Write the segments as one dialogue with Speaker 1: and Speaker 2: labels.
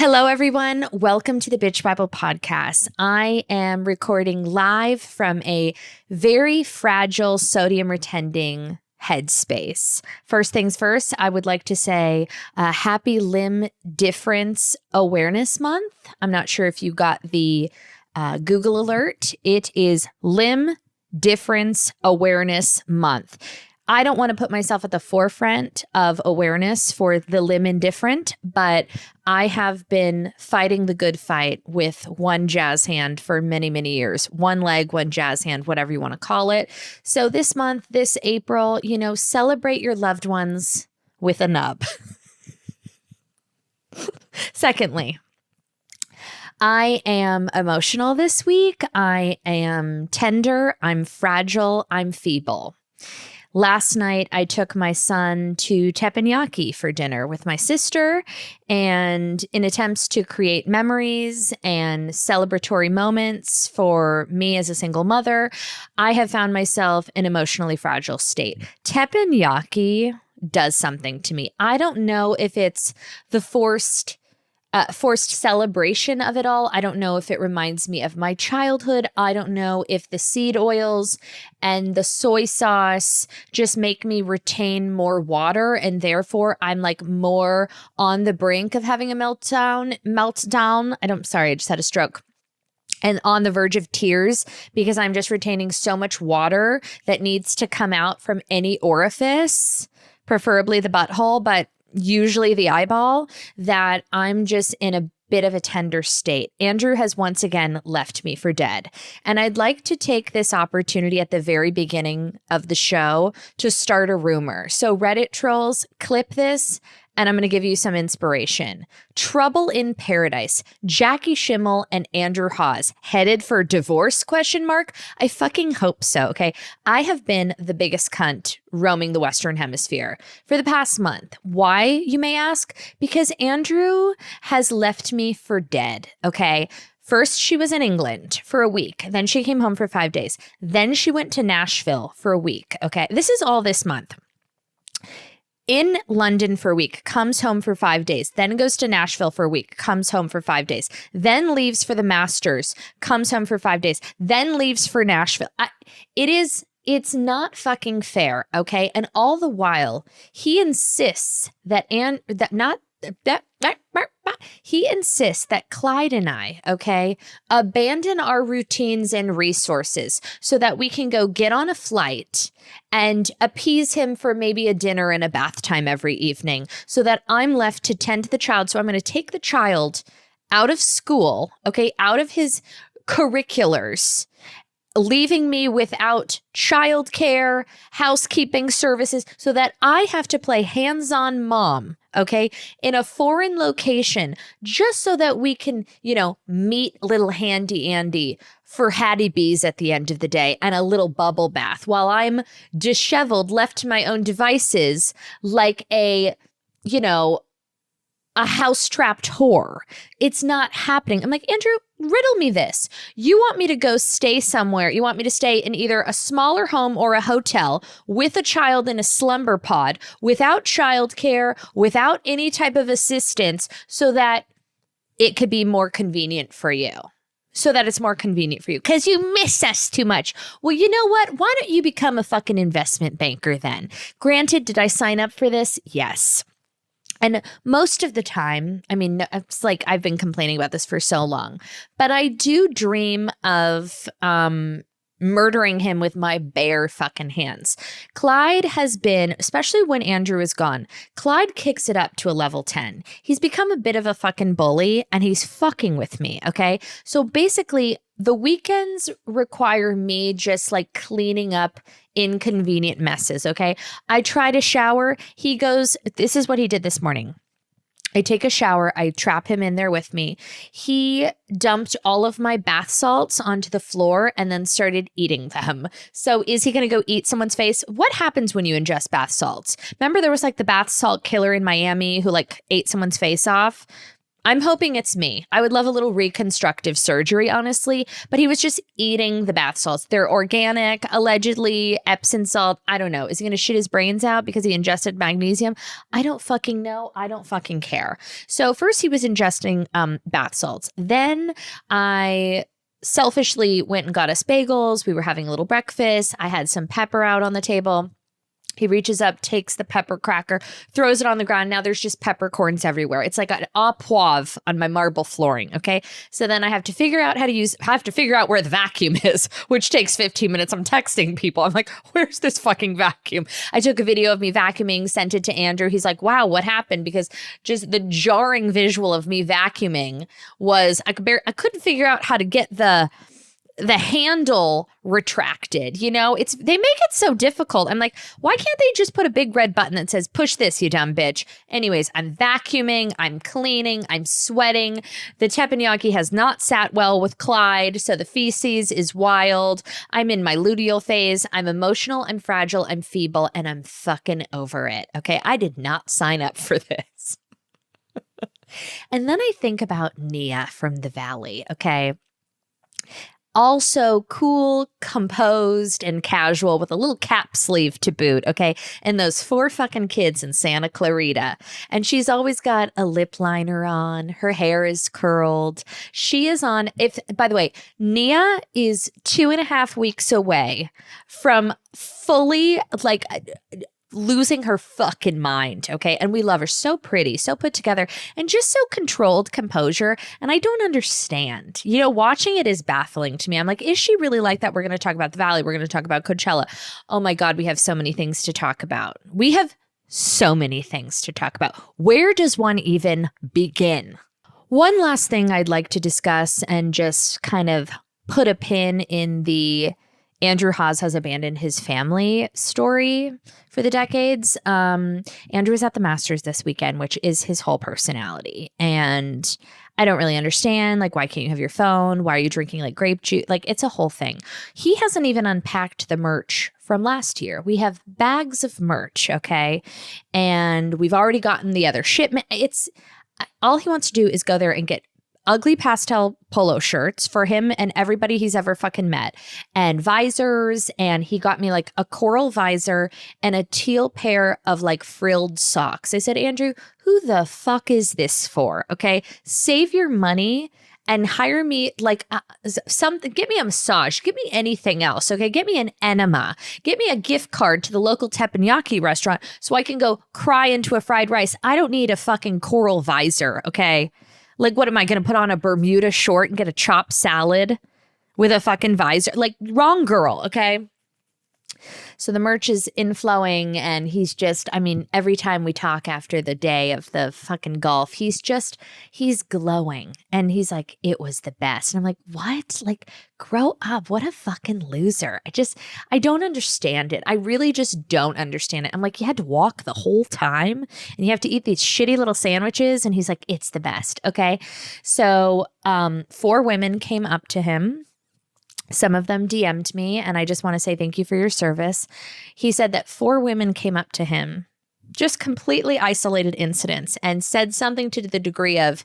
Speaker 1: Hello, everyone. Welcome to the Bitch Bible Podcast. I am recording live from a very fragile sodium retenting headspace. First things first, I would like to say happy Limb Difference Awareness Month. I'm not sure if you got the Google alert. It is Limb Difference Awareness Month. I don't want to put myself at the forefront of awareness for the limb indifferent, but I have been fighting the good fight with one jazz hand for many, many years. One leg, one jazz hand, whatever you want to call it. So this month, this April, celebrate your loved ones with a nub. Secondly, I am emotional this week. I am tender. I'm fragile. I'm feeble. Last night, I took my son to teppanyaki for dinner with my sister, and in attempts to create memories and celebratory moments for me as a single mother, I have found myself in an emotionally fragile state. Teppanyaki does something to me. I don't know if it's the forced celebration of it all. I don't know if it reminds me of my childhood. I don't know if the seed oils and the soy sauce just make me retain more water, and therefore I'm like more on the brink of having a meltdown. I just had a stroke. And on the verge of tears because I'm just retaining so much water that needs to come out from any orifice, preferably the butthole, but usually the eyeball, that I'm just in a bit of a tender state. Andrew has once again left me for dead. And I'd like to take this opportunity at the very beginning of the show to start a rumor. So Reddit trolls, clip this, and I'm going to give you some inspiration. Trouble in Paradise. Jackie Schimmel and Andrew Hawes headed for divorce, ? I fucking hope so, okay? I have been the biggest cunt roaming the Western Hemisphere for the past month. Why, you may ask? Because Andrew has left me for dead, okay? First, she was in England for a week. Then she came home for 5 days. Then she went to Nashville for a week, okay? This is all this month. In London for a week, comes home for 5 days, then goes to Nashville for a week, comes home for 5 days, then leaves for the Masters, comes home for 5 days, then leaves for Nashville. It's not fucking fair, okay? And all the while, he insists that Clyde and I, okay, abandon our routines and resources so that we can go get on a flight and appease him for maybe a dinner and a bath time every evening so that I'm left to tend to the child. So I'm going to take the child out of school, okay, out of his curriculars, leaving me without childcare, housekeeping services, so that I have to play hands-on mom, okay, in a foreign location, just so that we can, meet little handy Andy for Hattie B's at the end of the day and a little bubble bath while I'm disheveled, left to my own devices like a house-trapped whore. It's not happening. I'm like, Andrew, riddle me this. You want me to go stay somewhere. You want me to stay in either a smaller home or a hotel with a child in a slumber pod without childcare, without any type of assistance so that it could be more convenient for you. So that it's more convenient for you because you miss us too much. Well, you know what? Why don't you become a fucking investment banker then? Granted, did I sign up for this? Yes. And most of the time, it's like I've been complaining about this for so long, but I do dream of murdering him with my bare fucking hands. Clyde has been, especially when Andrew is gone, Clyde kicks it up to a level 10. He's become a bit of a fucking bully and he's fucking with me, okay? So basically, the weekends require me just like cleaning up inconvenient messes, okay? I try to shower. He goes, this is what he did this morning. I take a shower. I trap him in there with me. He dumped all of my bath salts onto the floor and then started eating them. So is he going to go eat someone's face? What happens when you ingest bath salts? Remember there was like the bath salt killer in Miami who like ate someone's face off? I'm hoping it's me. I would love a little reconstructive surgery, honestly, but he was just eating the bath salts. They're organic, allegedly, Epsom salt. I don't know. Is he going to shit his brains out because he ingested magnesium? I don't fucking know. I don't fucking care. So first he was ingesting bath salts. Then I selfishly went and got us bagels. We were having a little breakfast. I had some pepper out on the table. He reaches up, takes the pepper cracker, throws it on the ground. Now there's just peppercorns everywhere. It's like an au poivre on my marble flooring. Okay. So then I have to figure out where the vacuum is, which takes 15 minutes. I'm texting people. I'm like, where's this fucking vacuum? I took a video of me vacuuming, sent it to Andrew. He's like, wow, what happened? Because just the jarring visual of me vacuuming was I couldn't figure out how to get the handle retracted. They make it so difficult. I'm like, why can't they just put a big red button that says, push this, you dumb bitch? Anyways, I'm vacuuming, I'm cleaning, I'm sweating. The teppanyaki has not sat well with Clyde, so the feces is wild. I'm in my luteal phase. I'm emotional, I'm fragile, I'm feeble, and I'm fucking over it. Okay, I did not sign up for this. And then I think about Nia from the Valley, okay? Also cool, composed, and casual with a little cap sleeve to boot, okay? And those 4 fucking kids in Santa Clarita. And she's always got a lip liner on. Her hair is curled. She is on, by the way, Nia is 2.5 weeks away from fully, losing her fucking mind, okay? And we love her. So pretty, so put together, and just so controlled composure. And I don't understand. Watching it is baffling to me. I'm like, is she really like that? We're going to talk about the Valley. We're going to talk about Coachella. Oh my God, we have so many things to talk about. We have so many things to talk about. Where does one even begin? One last thing I'd like to discuss and just kind of put a pin in the Andrew Haas has abandoned his family story for the decades. Andrew was at the Masters this weekend, which is his whole personality. And I don't really understand, why can't you have your phone? Why are you drinking grape juice? It's a whole thing. He hasn't even unpacked the merch from last year. We have bags of merch, okay? And we've already gotten the other shipment. All he wants to do is go there and get ugly pastel polo shirts for him and everybody he's ever fucking met, and visors. And he got me a coral visor and a teal pair of frilled socks. I said, Andrew, who the fuck is this for? Okay. Save your money and hire me something. Get me a massage. Get me anything else. Okay. Get me an enema. Get me a gift card to the local teppanyaki restaurant so I can go cry into a fried rice. I don't need a fucking coral visor. Okay. What am I going to put on a Bermuda short and get a chopped salad with a fucking visor? Wrong girl, okay? So the merch is inflowing, and he's just, every time we talk after the day of the fucking golf, he's glowing. And he's like, it was the best. And I'm like, what? Grow up. What a fucking loser. I don't understand it. I really just don't understand it. I'm like, you had to walk the whole time and you have to eat these shitty little sandwiches. And he's like, it's the best. Okay. So 4 women came up to him. Some of them DM'd me, and I just want to say thank you for your service. He said that 4 women came up to him, just completely isolated incidents, and said something to the degree of,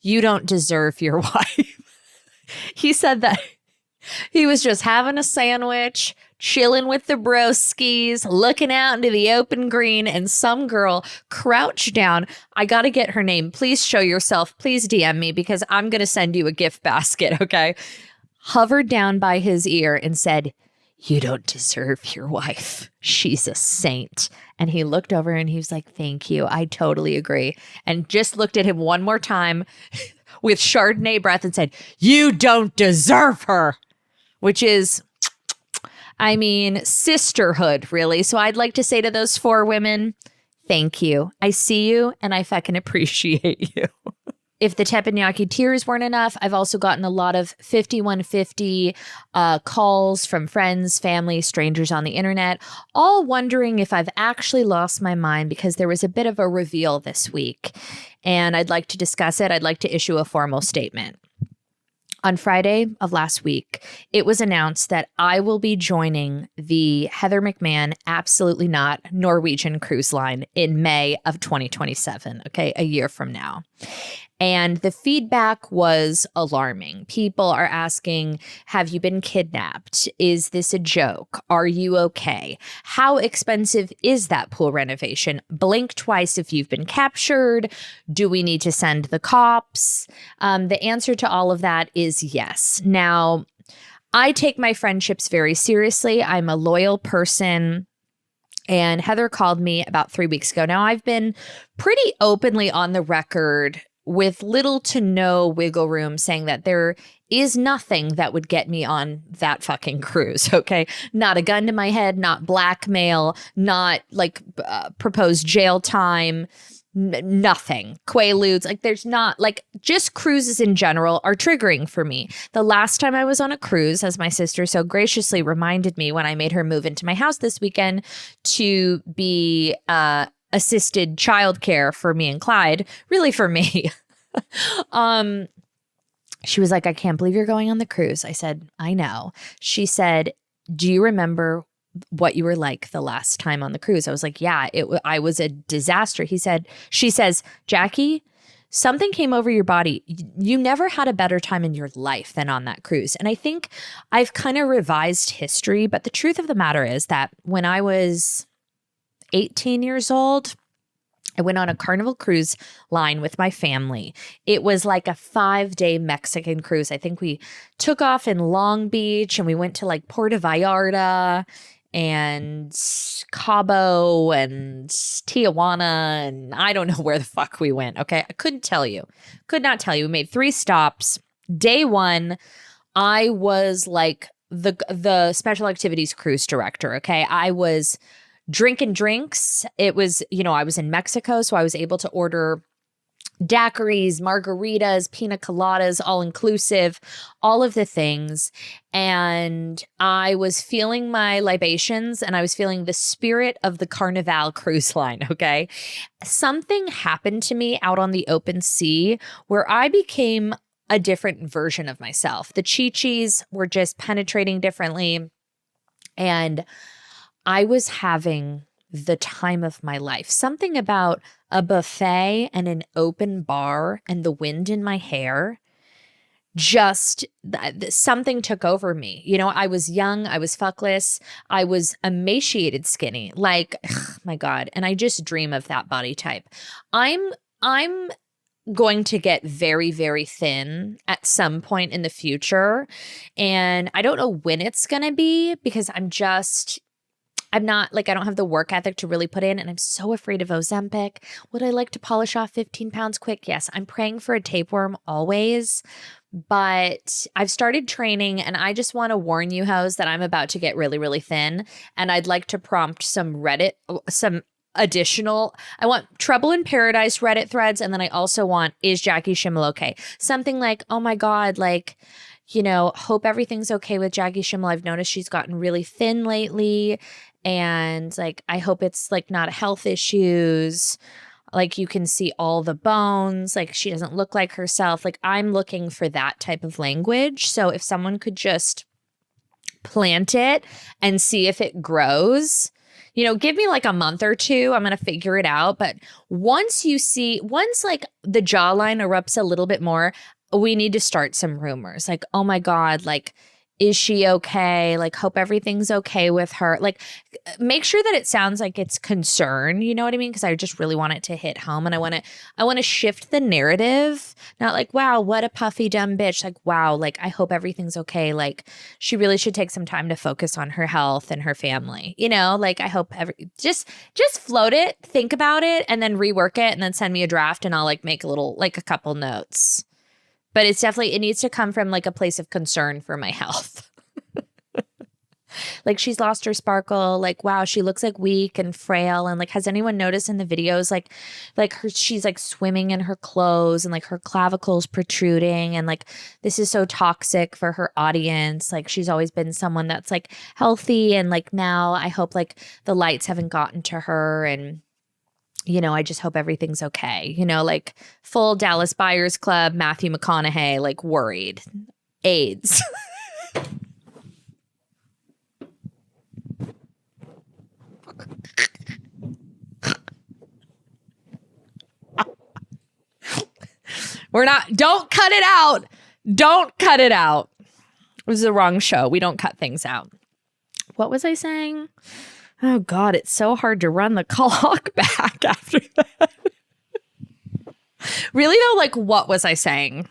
Speaker 1: you don't deserve your wife. He said that he was just having a sandwich, chilling with the broskies, looking out into the open green, and some girl crouched down. I got to get her name. Please show yourself. Please DM me because I'm going to send you a gift basket, okay? Hovered down by his ear and said, you don't deserve your wife. She's a saint. And he looked over and he was like, thank you. I totally agree. And just looked at him one more time with Chardonnay breath and said, you don't deserve her, which is, sisterhood, really. So I'd like to say to those 4 women, thank you. I see you and I fucking appreciate you. If the teppanyaki tears weren't enough, I've also gotten a lot of 5150 calls from friends, family, strangers on the internet, all wondering if I've actually lost my mind because there was a bit of a reveal this week. And I'd like to discuss it. I'd like to issue a formal statement. On Friday of last week, it was announced that I will be joining the Heather McMahon Absolutely Not Norwegian cruise line in May of 2027, okay, a year from now. And the feedback was alarming. People are asking, have you been kidnapped? Is this a joke? Are you okay? How expensive is that pool renovation? Blink twice if you've been captured. Do we need to send the cops? The answer to all of that is yes. Now, I take my friendships very seriously. I'm a loyal person. And Heather called me about 3 weeks ago. Now, I've been pretty openly on the record with little to no wiggle room saying that there is nothing that would get me on that fucking cruise, okay? Not a gun to my head, not blackmail, not like proposed jail time, nothing. Quaaludes, like there's not, like just cruises in general are triggering for me. The last time I was on a cruise, as my sister so graciously reminded me when I made her move into my house this weekend to be assisted childcare for me and Clyde, really for me. She was like, I can't believe you're going on the cruise. I said, I know. She said, do you remember what you were like the last time on the cruise? I was like, yeah, I was a disaster. She says, Jackie, something came over your body. You never had a better time in your life than on that cruise. And I think I've kind of revised history, but the truth of the matter is that when I was 18 years old, I went on a Carnival cruise line with my family. It was like a 5-day Mexican cruise. I think we took off in Long Beach and we went to like Puerto Vallarta and Cabo and Tijuana, and I don't know where the fuck we went. Okay. I couldn't tell you. Could not tell you. We made 3 stops. Day 1, I was like the special activities cruise director. Okay. I was drinking drinks. It was, I was in Mexico, so I was able to order daiquiris, margaritas, pina coladas, all inclusive, all of the things. And I was feeling my libations and I was feeling the spirit of the Carnival cruise line. Okay. Something happened to me out on the open sea where I became a different version of myself. The chi-chis were just penetrating differently. And I was having the time of my life. Something about a buffet and an open bar and the wind in my hair, just something took over me. I was young, I was fuckless, I was emaciated skinny, like, my God. And I just dream of that body type. I'm going to get very, very thin at some point in the future. And I don't know when it's going to be because I'm not like, I don't have the work ethic to really put in, and I'm so afraid of Ozempic. Would I like to polish off 15 pounds quick? Yes. I'm praying for a tapeworm always, but I've started training, and I just want to warn you hoes that I'm about to get really, really thin, and I'd like to prompt some additional, I want Trouble in Paradise Reddit threads, and then I also want, is Jackie Schimmel okay? Something like, oh my God, like, hope everything's okay with Jackie Schimmel. I've noticed she's gotten really thin lately. And like, I hope it's like not health issues. Like you can see all the bones. Like she doesn't look like herself. Like I'm looking for that type of language. So if someone could just plant it and see if it grows, give me like a month or 2. I'm going to figure it out. But once like the jawline erupts a little bit more, we need to start some rumors. Like, oh my God, like, is she okay? Like, hope everything's okay with her. Like, make sure that it sounds like it's concern. You know what I mean? Because I just really want it to hit home, and I want to shift the narrative. Not like, wow, what a puffy dumb bitch. Like, wow, like I hope everything's okay. Like, she really should take some time to focus on her health and her family. Like I hope just float it, think about it, and then rework it, and then send me a draft, and I'll like make a couple notes. But it needs to come from like a place of concern for my health. Like she's lost her sparkle. Like, wow, she looks like weak and frail. And like, has anyone noticed in the videos, she's like swimming in her clothes and like her clavicles protruding. And like, this is so toxic for her audience. Like she's always been someone that's like healthy. And like, now I hope like the lights haven't gotten to her, and I just hope everything's okay. Like full Dallas Buyers Club, Matthew McConaughey, like worried. AIDS. Don't cut it out. Don't cut it out. It was the wrong show. We don't cut things out. What was I saying? Oh God, it's so hard to run the clock back after that. Really though, like, what was I saying?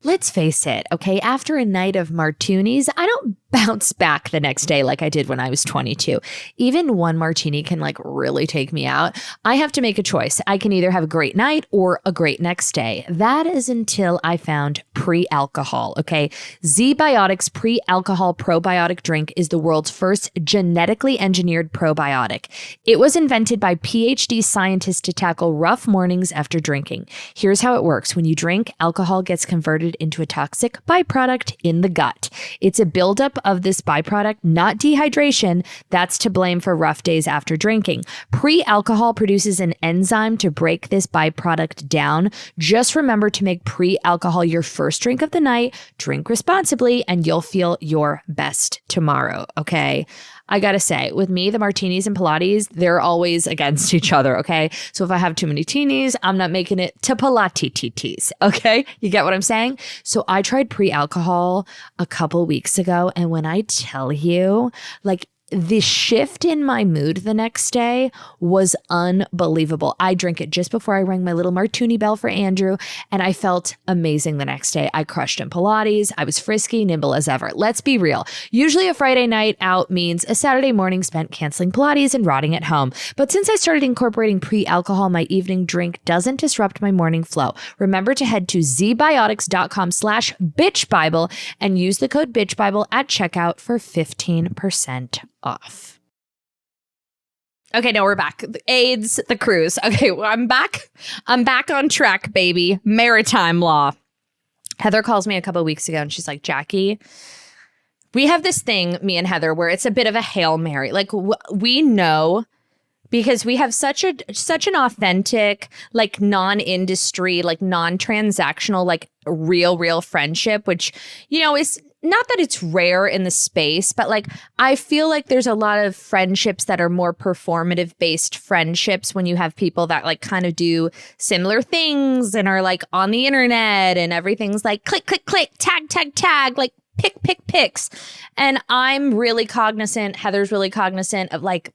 Speaker 1: Let's face it, okay? After a night of martinis, I don't bounce back the next day like I did when I was 22. Even one martini can like really take me out. I have to make a choice. I can either have a great night or a great next day. That is until I found pre-alcohol, okay? ZBiotics pre-alcohol probiotic drink is the world's first genetically engineered probiotic. It was invented by PhD scientists to tackle rough mornings after drinking. Here's how it works. When you drink, alcohol gets converted into a toxic byproduct in the gut. It's a buildup of this byproduct, not dehydration, that's to blame for rough days after drinking. Pre-alcohol produces an enzyme to break this byproduct down. Just remember to make pre-alcohol your first drink of the night, drink responsibly, and you'll feel your best tomorrow, okay? I gotta say, with me, the martinis and Pilates, they're always against each other, okay? So if I have too many teenies, I'm not making it to Pilates, okay? You get what I'm saying? So I tried pre-alcohol a couple weeks ago, and when I tell you, like, the shift in my mood the next day was unbelievable. I drank it just before I rang my little martini bell for Andrew, and I felt amazing the next day. I crushed in Pilates. I was frisky, nimble as ever. Let's be real. Usually a Friday night out means a Saturday morning spent canceling Pilates and rotting at home. But since I started incorporating pre-alcohol, my evening drink doesn't disrupt my morning flow. Remember to head to zbiotics.com/bitchbible and use the code bitchbible at checkout for 15% off. Okay, now we're back. AIDS, the cruise. Okay, well, I'm back on track, baby. Maritime law. Heather calls me a couple of weeks ago and she's like, Jackie, we have this thing, me and Heather, where it's a bit of a Hail Mary. Like we know, because we have such an authentic, like non-industry, like non-transactional, like real friendship, which, you know, is not that it's rare in the space, but like I feel like there's a lot of friendships that are more performative based friendships when you have people that like kind of do similar things and are like on the internet and everything's like click, tag, like pick, picks. And I'm really cognizant, Heather's really cognizant of like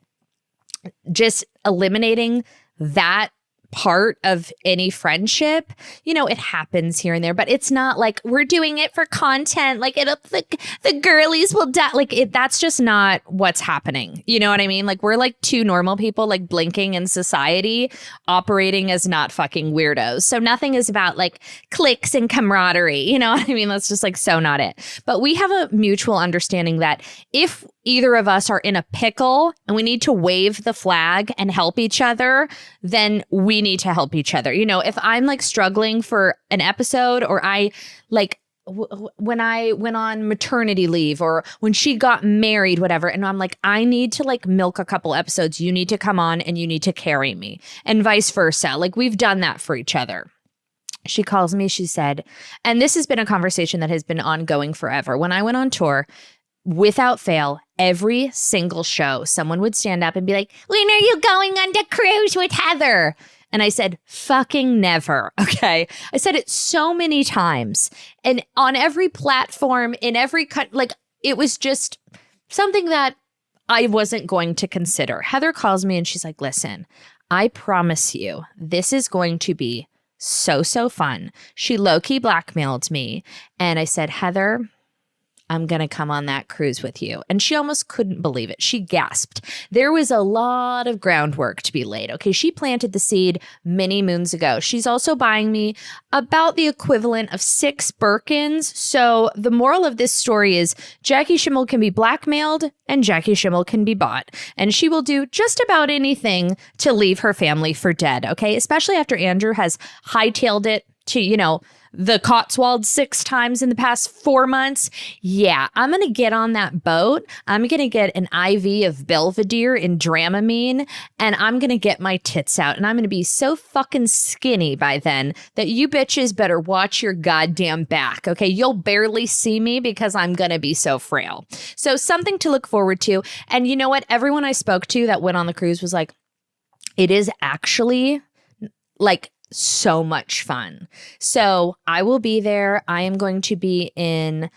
Speaker 1: just eliminating that part of any friendship. You know, it happens here and there, but it's not like we're doing it for content. Like the girlies will die. Like that's just not what's happening. You know what I mean? Like we're like two normal people, like blinking in society, operating as not fucking weirdos. So nothing is about like cliques and camaraderie. You know what I mean? That's just like so not it. But we have a mutual understanding that if either of us are in a pickle and we need to wave the flag and help each other, then we need to help each other. You know, if I'm like struggling for an episode, or I like when I went on maternity leave, or when she got married, whatever, and I'm like, I need to like milk a couple episodes. You need to come on and you need to carry me, and vice versa. Like we've done that for each other. She calls me, she said, and this has been a conversation that has been ongoing forever. When I went on tour, without fail, every single show, someone would stand up and be like, when are you going on the cruise with Heather? And I said, fucking never. Okay. I said it so many times, and on every platform, in every like it was just something that I wasn't going to consider. Heather calls me and she's like, listen, I promise you, this is going to be so fun. She low-key blackmailed me. And I said, Heather, I'm going to come on that cruise with you. And she almost couldn't believe it. She gasped. There was a lot of groundwork to be laid. Okay, she planted the seed many moons ago. She's also buying me about the equivalent of 6 Birkins. So the moral of this story is Jackie Schimmel can be blackmailed and Jackie Schimmel can be bought. And she will do just about anything to leave her family for dead. Okay, especially after Andrew has hightailed it to, you know, the Cotswolds 6 times in the past 4 months. Yeah, I'm going to get on that boat. I'm going to get an IV of Belvedere and Dramamine, and I'm going to get my tits out. And I'm going to be so fucking skinny by then that you bitches better watch your goddamn back. Okay, you'll barely see me because I'm going to be so frail. So something to look forward to. And you know what? Everyone I spoke to that went on the cruise was like, it is actually like so much fun. So I will be there. I am going to be in,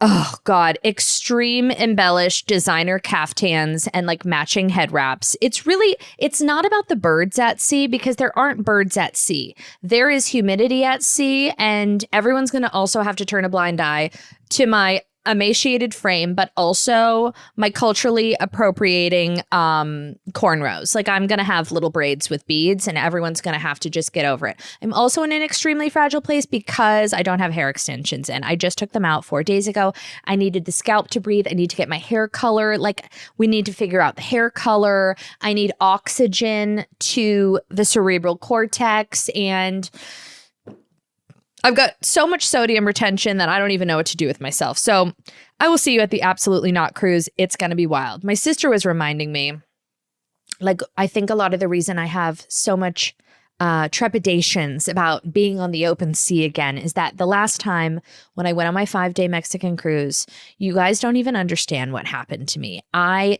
Speaker 1: oh God, extreme embellished designer caftans and like matching head wraps. It's not about the birds at sea because there aren't birds at sea. There is humidity at sea, and everyone's going to also have to turn a blind eye to my emaciated frame, but also my culturally appropriating cornrows. Like, I'm going to have little braids with beads, and everyone's going to have to just get over it. I'm also in an extremely fragile place because I don't have hair extensions in. I just took them out 4 days ago. I needed the scalp to breathe. I need to get my hair color. Like, we need to figure out the hair color. I need oxygen to the cerebral cortex, and I've got so much sodium retention that I don't even know what to do with myself. So I will see you at the Absolutely Not cruise. It's going to be wild. My sister was reminding me, like, I think a lot of the reason I have so much trepidations about being on the open sea again is that the last time when I went on my 5-day Mexican cruise, you guys don't even understand what happened to me.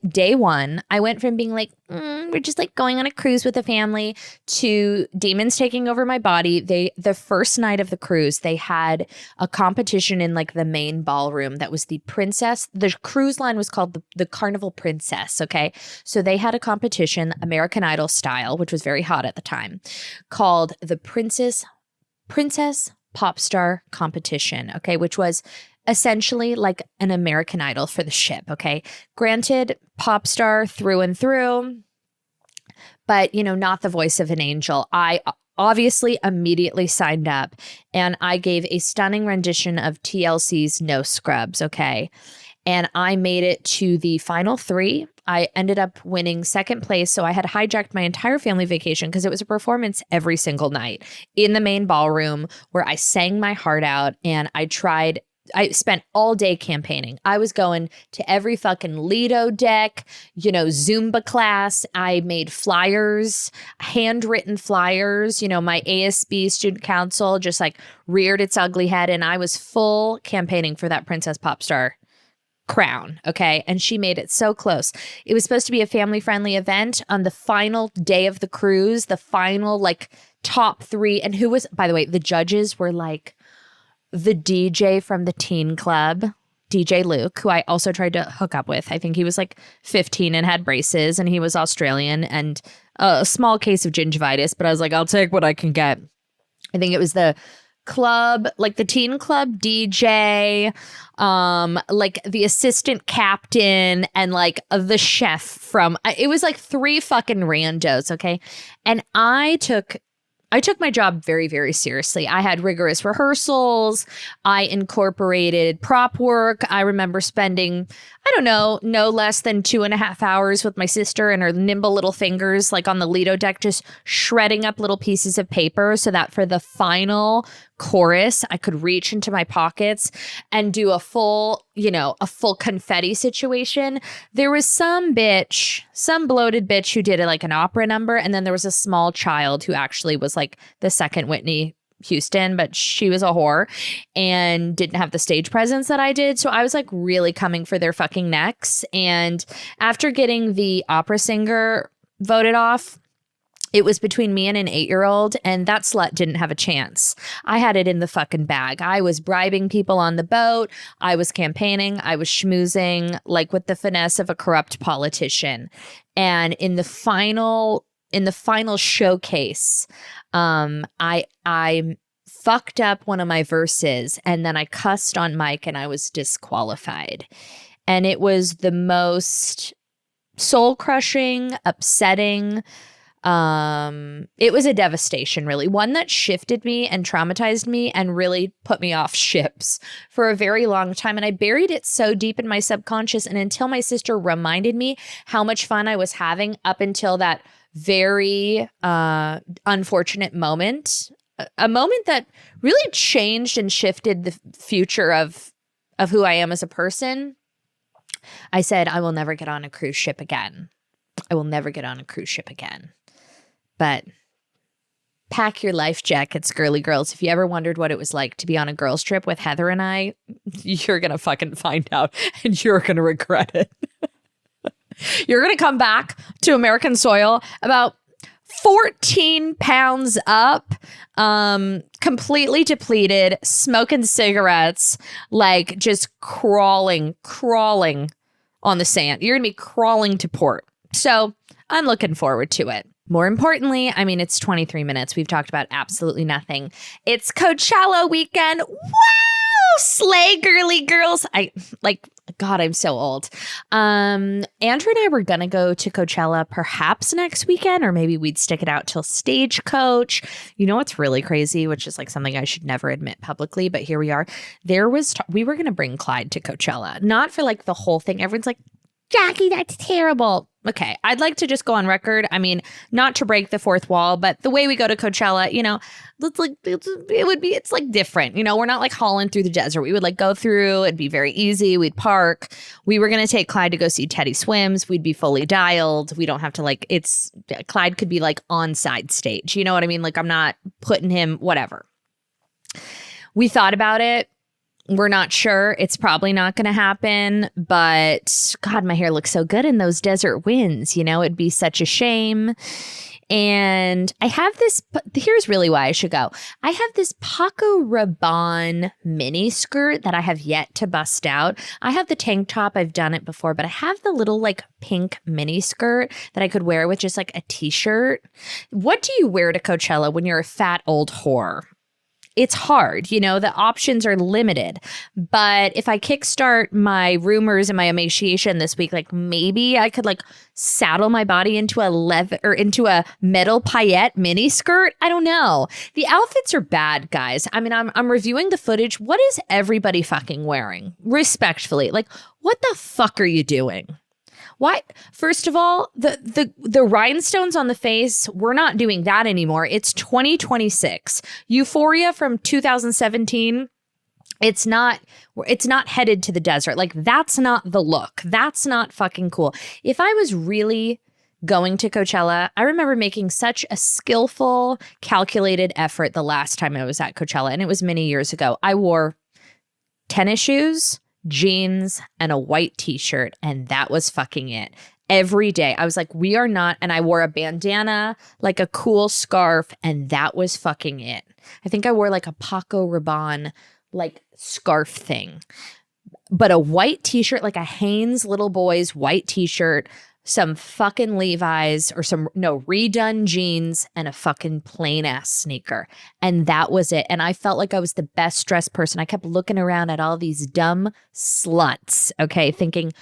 Speaker 1: Day one, I went from being like, we're just like going on a cruise with a family to demons taking over my body. The first night of the cruise, they had a competition in like the main ballroom that was the princess. The cruise line was called the Carnival Princess. Okay. So they had a competition, American Idol style, which was very hot at the time, called the Princess Pop Star Competition, okay, which was essentially like an American Idol for the ship, okay? Granted, pop star through and through, but, you know, not the voice of an angel. I obviously immediately signed up, and I gave a stunning rendition of TLC's No Scrubs, okay? And I made it to the final 3. I ended up winning second place. So I had hijacked my entire family vacation because it was a performance every single night in the main ballroom where I sang my heart out, and I spent all day campaigning. I was going to every fucking Lido deck, you know, Zumba class. I made flyers, handwritten flyers. You know, my ASB student council just like reared its ugly head, and I was full campaigning for that Princess Pop Star crown, okay? And she made it so close. It was supposed to be a family-friendly event on the final day of the cruise, the final like top 3. And who was, by the way, the judges were like the DJ from the teen club, DJ Luke, who I also tried to hook up with. I think he was like 15 and had braces, and he was Australian and a small case of gingivitis, but I was like, I'll take what I can get. I think it was the club, like the teen club DJ, like the assistant captain, and like the chef from, it was like 3 fucking randos, okay? And I took my job very, very seriously. I had rigorous rehearsals. I incorporated prop work. I remember spending, I don't know, no less than 2.5 hours with my sister and her nimble little fingers, like on the Lido deck, just shredding up little pieces of paper so that for the final chorus, I could reach into my pockets and do a full confetti situation. There was some bloated bitch who did like an opera number. And then there was a small child who actually was like the second Whitney Houston, but she was a whore and didn't have the stage presence that I did. So I was like really coming for their fucking necks. And after getting the opera singer voted off, it was between me and an 8-year-old, and that slut didn't have a chance. I had it in the fucking bag. I was bribing people on the boat. I was campaigning. I was schmoozing, like with the finesse of a corrupt politician. And in the final showcase, I fucked up one of my verses, and then I cussed on mic, and I was disqualified. And it was the most soul-crushing, upsetting. It was a devastation, really. One that shifted me and traumatized me and really put me off ships for a very long time. And I buried it so deep in my subconscious. And until my sister reminded me how much fun I was having up until that very unfortunate moment, a moment that really changed and shifted the future of who I am as a person, I said, I will never get on a cruise ship again. I will never get on a cruise ship again. But pack your life jackets, girly girls. If you ever wondered what it was like to be on a girls' trip with Heather and I, you're going to fucking find out, and you're going to regret it. You're going to come back to American soil about 14 pounds up, completely depleted, smoking cigarettes, like just crawling on the sand. You're going to be crawling to port. So I'm looking forward to it. More importantly, I mean, it's 23 minutes. We've talked about absolutely nothing. It's Coachella weekend. Wow! Slay, girly girls. God, I'm so old. Andrew and I were going to go to Coachella perhaps next weekend, or maybe we'd stick it out till Stagecoach. You know what's really crazy, which is like something I should never admit publicly, but here we are. We were going to bring Clyde to Coachella, not for like the whole thing. Everyone's like, Jackie, that's terrible. Okay, I'd like to just go on record. I mean, not to break the fourth wall, but the way we go to Coachella, you know, it's like different. You know, we're not like hauling through the desert. We would like go through. It'd be very easy. We'd park. We were going to take Clyde to go see Teddy Swims. We'd be fully dialed. We don't have to Clyde could be like on side stage. You know what I mean? Like I'm not putting him, whatever. We thought about it. We're not sure. It's probably not going to happen, but God, my hair looks so good in those desert winds. You know, it'd be such a shame. And I have this, here's really why I should go. I have this Paco Rabanne mini skirt that I have yet to bust out. I have the tank top. I've done it before, but I have the little like pink mini skirt that I could wear with just like a t-shirt. What do you wear to Coachella when you're a fat old whore? It's hard, you know, the options are limited. But if I kickstart my rumors and my emaciation this week, like maybe I could like saddle my body into a metal paillette mini skirt. I don't know. The outfits are bad, guys. I mean, I'm reviewing the footage. What is everybody fucking wearing? Respectfully, like, what the fuck are you doing? Why? First of all, the rhinestones on the face, we're not doing that anymore. It's 2026. Euphoria from 2017. It's not headed to the desert. Like that's not the look. That's not fucking cool. If I was really going to Coachella, I remember making such a skillful, calculated effort the last time I was at Coachella, and it was many years ago. I wore tennis shoes, jeans, and a white t-shirt, and that was fucking it. Every day I was like, we are not, and I wore a bandana, like a cool scarf, and that was fucking it. I think I wore like a Paco Rabanne like scarf thing, but a white t-shirt, like a Hanes Little Boys white t-shirt, some fucking Levi's or redone jeans, and a fucking plain ass sneaker. And that was it. And I felt like I was the best dressed person. I kept looking around at all these dumb sluts, okay, thinking,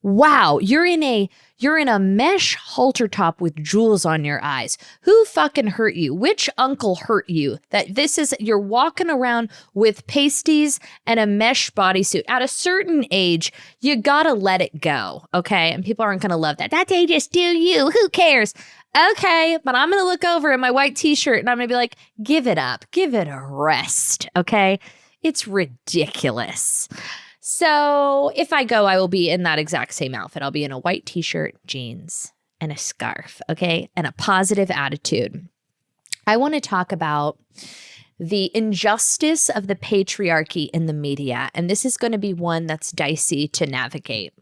Speaker 1: wow, you're in a mesh halter top with jewels on your eyes. Who fucking hurt you? Which uncle hurt you? That you're walking around with pasties and a mesh bodysuit. At a certain age, you gotta let it go, okay? And people aren't gonna love that. That's ageist, do you? Who cares? Okay, but I'm gonna look over at my white t-shirt and I'm gonna be like, give it up. Give it a rest, okay? It's ridiculous. So if I go, I will be in that exact same outfit. I'll be in a white t-shirt, jeans, and a scarf, okay? And a positive attitude. I want to talk about the injustice of the patriarchy in the media. And this is going to be one that's dicey to navigate.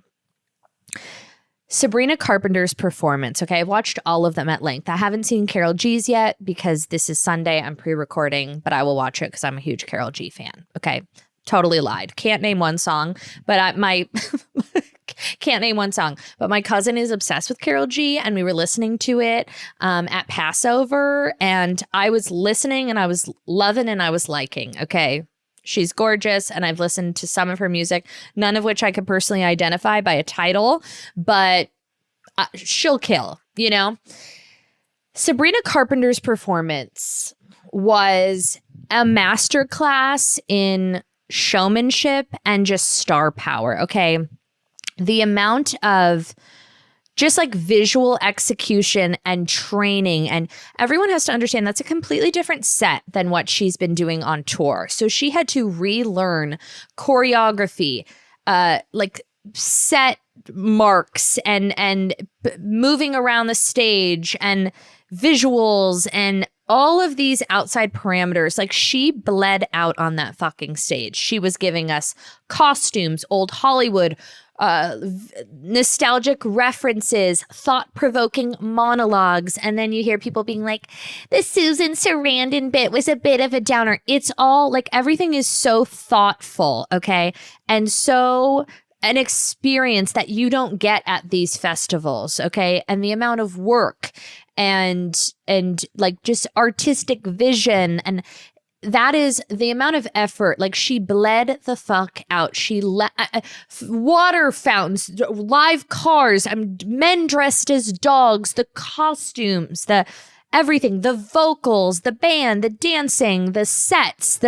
Speaker 1: Sabrina Carpenter's performance, okay? I've watched all of them at length. I haven't seen Karol G's yet because this is Sunday. I'm pre-recording, but I will watch it because I'm a huge Karol G fan, okay? Totally lied. Can't name one song, but can't name one song. But my cousin is obsessed with Karol G, and we were listening to it at Passover, and I was listening, and I was loving, and I was liking. Okay, she's gorgeous, and I've listened to some of her music, none of which I could personally identify by a title, but she'll kill. You know, Sabrina Carpenter's performance was a masterclass in showmanship and just star power, okay? The amount of just like visual execution and training, and everyone has to understand that's a completely different set than what she's been doing on tour. So she had to relearn choreography, like set marks and moving around the stage and visuals and all of these outside parameters. Like she bled out on that fucking stage. She was giving us costumes, old Hollywood, nostalgic references, thought-provoking monologues, and then you hear people being like, the Susan Sarandon bit was a bit of a downer. It's all like everything is so thoughtful, okay? And so an experience that you don't get at these festivals, okay? And the amount of work and like just artistic vision, and that is the amount of effort. Like, she bled the fuck out. She water fountains, live cars, men dressed as dogs, the costumes, the everything, the vocals, the band, the dancing, the sets,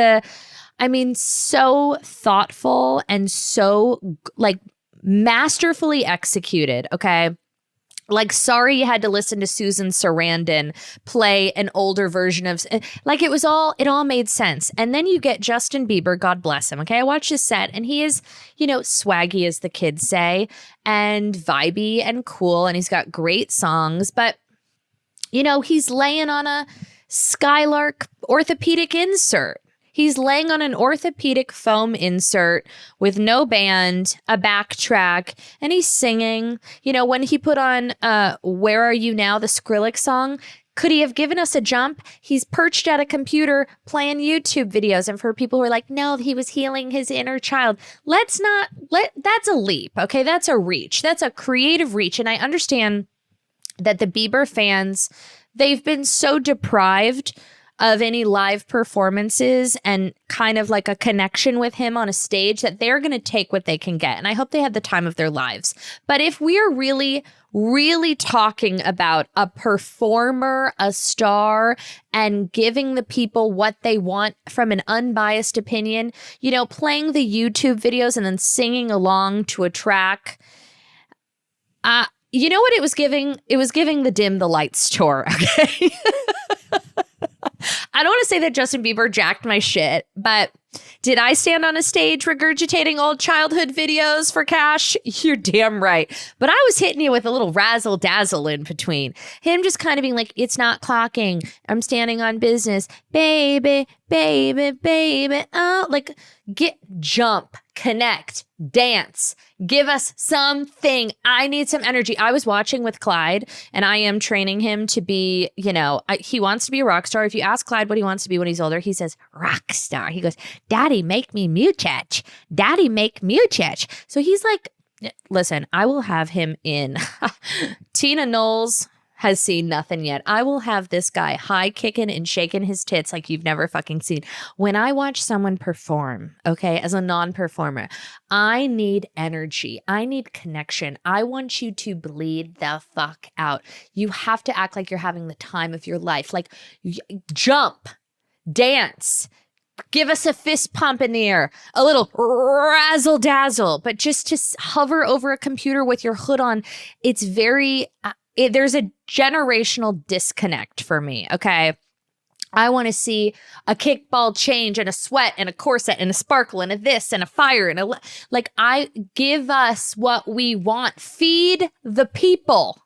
Speaker 1: so thoughtful and so like masterfully executed. Okay. Like, sorry you had to listen to Susan Sarandon play an older version of, like, it all made sense. And then you get Justin Bieber, God bless him. Okay. I watched his set and he is, swaggy, as the kids say, and vibey and cool. And he's got great songs, but he's laying on a Skylark orthopedic insert. He's laying on an orthopedic foam insert with no band, a backtrack, and he's singing. When he put on Where Are You Now, the Skrillex song, could he have given us a jump? He's perched at a computer playing YouTube videos. And for people who are like, no, he was healing his inner child. That's a leap, okay? That's a reach. That's a creative reach. And I understand that the Bieber fans, they've been so deprived of any live performances and kind of like a connection with him on a stage that they're going to take what they can get. And I hope they had the time of their lives. But if we are really, really talking about a performer, a star, and giving the people what they want from an unbiased opinion, playing the YouTube videos and then singing along to a track, you know what it was giving? It was giving the Dim the Lights tour, okay? I don't want to say that Justin Bieber jacked my shit, but did I stand on a stage regurgitating old childhood videos for cash? You're damn right. But I was hitting you with a little razzle dazzle in between. Him just kind of being like, it's not clocking. I'm standing on business. Baby, baby, baby. Oh, like, jump, connect, dance. Give us something. I need some energy. I was watching with Clyde, and I am training him to be, he wants to be a rock star. If you ask Clyde what he wants to be when he's older, he says, rock star. He goes, Daddy, make me muchach. Daddy, make muchach. So he's like, listen, I will have him in. Tina Knowles has seen nothing yet. I will have this guy high kicking and shaking his tits like you've never fucking seen. When I watch someone perform, okay, as a non-performer, I need energy. I need connection. I want you to bleed the fuck out. You have to act like you're having the time of your life. Like, jump, dance, give us a fist pump in the air, a little razzle dazzle, but just to hover over a computer with your hood on, it's very... there's a generational disconnect for me, okay? I want to see a kickball change and a sweat and a corset and a sparkle and a this and a fire and I give us what we want. Feed the people.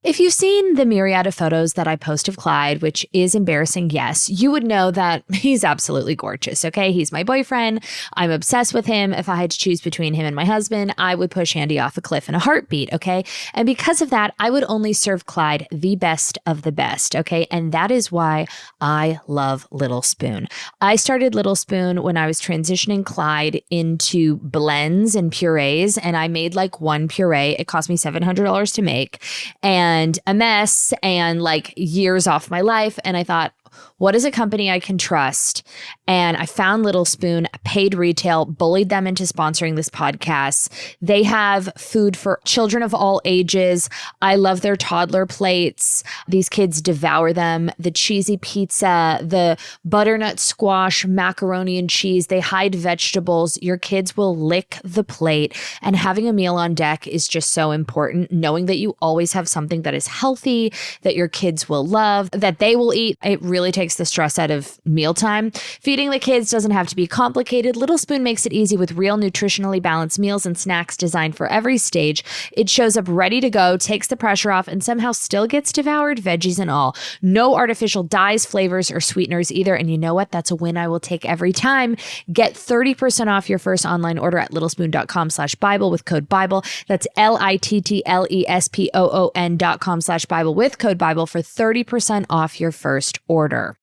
Speaker 1: If you've seen the myriad of photos that I post of Clyde, which is embarrassing, yes, you would know that he's absolutely gorgeous, okay? He's my boyfriend. I'm obsessed with him. If I had to choose between him and my husband, I would push Andy off a cliff in a heartbeat, okay? And because of that, I would only serve Clyde the best of the best, okay? And that is why I love Little Spoon. I started Little Spoon when I was transitioning Clyde into blends and purees, and I made like one puree. It cost me $700 to make, and a mess and like years off my life. And I thought, what is a company I can trust? And I found Little Spoon, paid retail, bullied them into sponsoring this podcast. They have food for children of all ages. I love their toddler plates. These kids devour them. The cheesy pizza, the butternut squash, macaroni and cheese. They hide vegetables. Your kids will lick the plate. And having a meal on deck is just so important. Knowing that you always have something that is healthy, that your kids will love, that they will eat. It really really takes the stress out of mealtime. Feeding the kids doesn't have to be complicated. Little Spoon makes it easy with real nutritionally balanced meals and snacks designed for every stage. It shows up ready to go, takes the pressure off, and somehow still gets devoured, veggies and all. No artificial dyes, flavors, or sweeteners either. And you know what? That's a win I will take every time. Get 30% off your first online order at littlespoon.com/Bible with code Bible. That's LITTLESPOON.com/Bible with code Bible for 30% off your first order.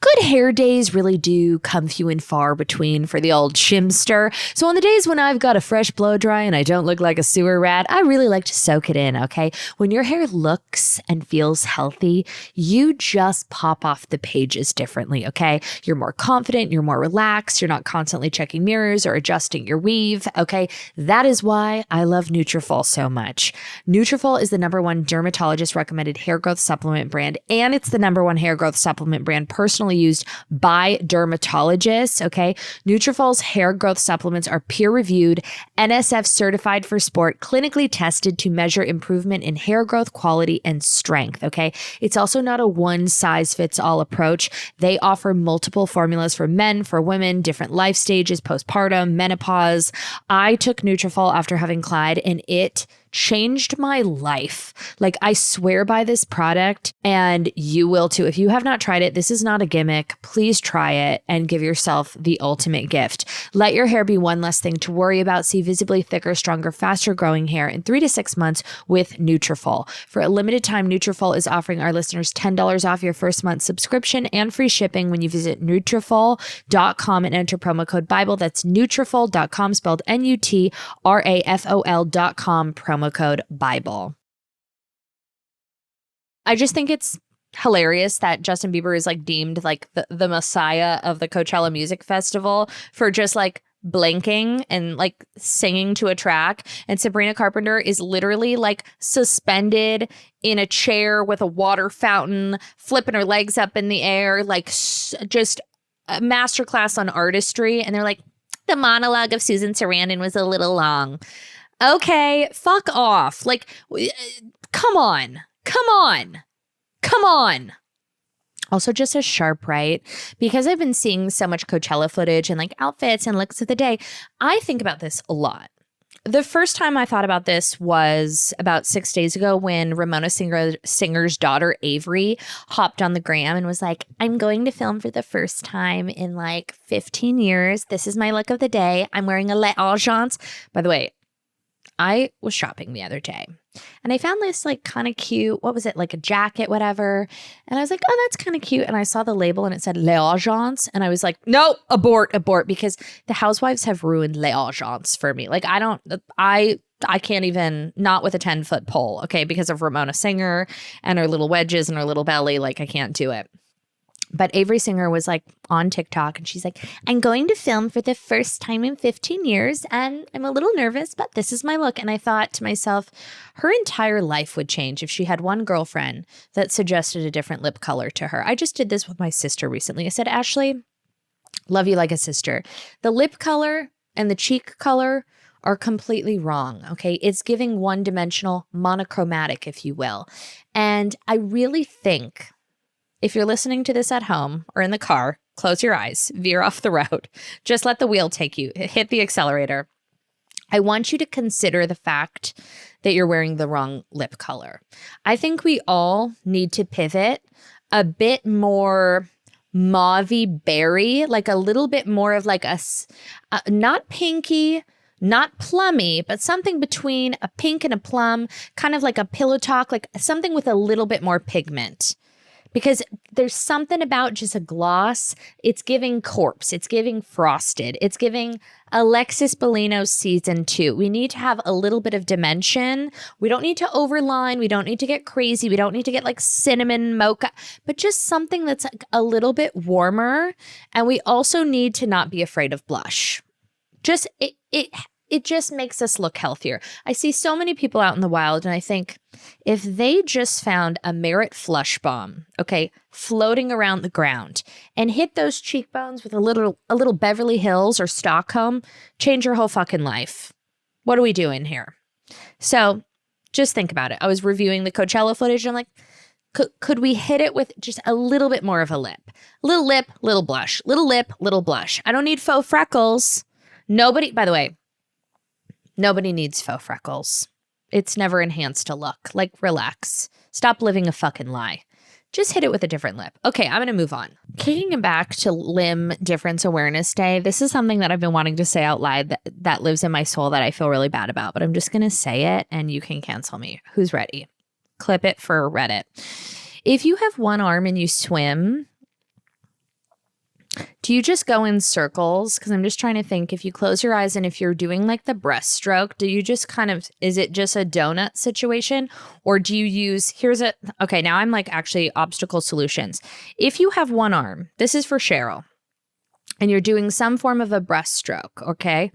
Speaker 1: Good hair days really do come few and far between for the old shimster. So on the days when I've got a fresh blow dry and I don't look like a sewer rat, I really like to soak it in, okay? When your hair looks and feels healthy, you just pop off the pages differently, okay? You're more confident, you're more relaxed, you're not constantly checking mirrors or adjusting your weave, okay? That is why I love Nutrafol so much. Nutrafol is the #1 dermatologist recommended hair growth supplement brand, and it's the #1 hair growth supplement brand personally used by dermatologists, okay? Nutrafol's hair growth supplements are peer-reviewed, NSF certified for sport, clinically tested to measure improvement in hair growth, quality, and strength, okay? It's also not a one-size-fits-all approach. They offer multiple formulas for men, for women, different life stages, postpartum, menopause. I took Nutrafol after having Clyde, and it changed my life. Like, I swear by this product, and you will too. If you have not tried it, this is not a gimmick. Please try it and give yourself the ultimate gift. Let your hair be one less thing to worry about. See visibly thicker, stronger, faster growing hair in 3 to 6 months with Nutrafol. For a limited time, Nutrafol is offering our listeners $10 off your first month subscription and free shipping when you visit Nutrafol.com and enter promo code Bible. That's Nutrafol.com, spelled Nutrafol.com, promo code Bible. I just think it's hilarious that Justin Bieber is like deemed like the messiah of the Coachella Music Festival for just like blinking and like singing to a track. And Sabrina Carpenter is literally like suspended in a chair with a water fountain, flipping her legs up in the air, like just a masterclass on artistry. And they're like, the monologue of Susan Sarandon was a little long. Okay, fuck off. Like, come on. Also, just a sharp right, because I've been seeing so much Coachella footage and like outfits and looks of the day, I think about this a lot. The first time I thought about this was about 6 days ago when Ramona Singer's daughter, Avery, hopped on the gram and was like, I'm going to film for the first time in like 15 years. This is my look of the day. I'm wearing a l'agence. By the way, I was shopping the other day and I found this like kind of cute, what was it, like a jacket, whatever. And I was like, oh, that's kind of cute. And I saw the label and it said l'agence. And I was like, no, abort, because the housewives have ruined l'agence for me. Like, I can't even, not with a 10-foot pole, okay, because of Ramona Singer and her little wedges and her little belly. Like, I can't do it. But Avery Singer was like on TikTok and she's like, I'm going to film for the first time in 15 years and I'm a little nervous, but this is my look. And I thought to myself, her entire life would change if she had one girlfriend that suggested a different lip color to her. I just did this with my sister recently. I said, Ashley, love you like a sister. The lip color and the cheek color are completely wrong, okay? It's giving one-dimensional, monochromatic, if you will. And I really think, if you're listening to this at home or in the car, close your eyes, veer off the road. Just let the wheel take you. Hit the accelerator. I want you to consider the fact that you're wearing the wrong lip color. I think we all need to pivot a bit more mauvey berry, like a little bit more of like a not pinky, not plummy, but something between a pink and a plum, kind of like a pillow talk, like something with a little bit more pigment. Because there's something about just a gloss. It's giving corpse. It's giving frosted. It's giving Alexis Bellino's season 2. We need to have a little bit of dimension. We don't need to overline. We don't need to get crazy. We don't need to get like cinnamon mocha, but just something that's like a little bit warmer. And we also need to not be afraid of blush. Just it just makes us look healthier. I see so many people out in the wild and I think if they just found a Merit Flush Bomb, okay, floating around the ground and hit those cheekbones with a little Beverly Hills or Stockholm, change your whole fucking life. What are we doing here? So just think about it. I was reviewing the Coachella footage and I'm like, Could we hit it with just a little bit more of a lip? Little lip, little blush. Little lip, little blush. I don't need faux freckles. Nobody, by the way, nobody needs faux freckles. It's never enhanced a look. Like, relax. Stop living a fucking lie. Just hit it with a different lip. Okay, I'm going to move on. Kicking it back to Limb Difference Awareness Day, this is something that I've been wanting to say out loud that lives in my soul that I feel really bad about, but I'm just going to say it and you can cancel me. Who's ready? Clip it for Reddit. If you have one arm and you swim, do you just go in circles? Because I'm just trying to think, if you close your eyes and if you're doing like the breaststroke, do you just kind of, is it just a donut situation? Or do you use, okay, now I'm like actually obstacle solutions. If you have one arm, this is for Cheryl, and you're doing some form of a breaststroke, okay,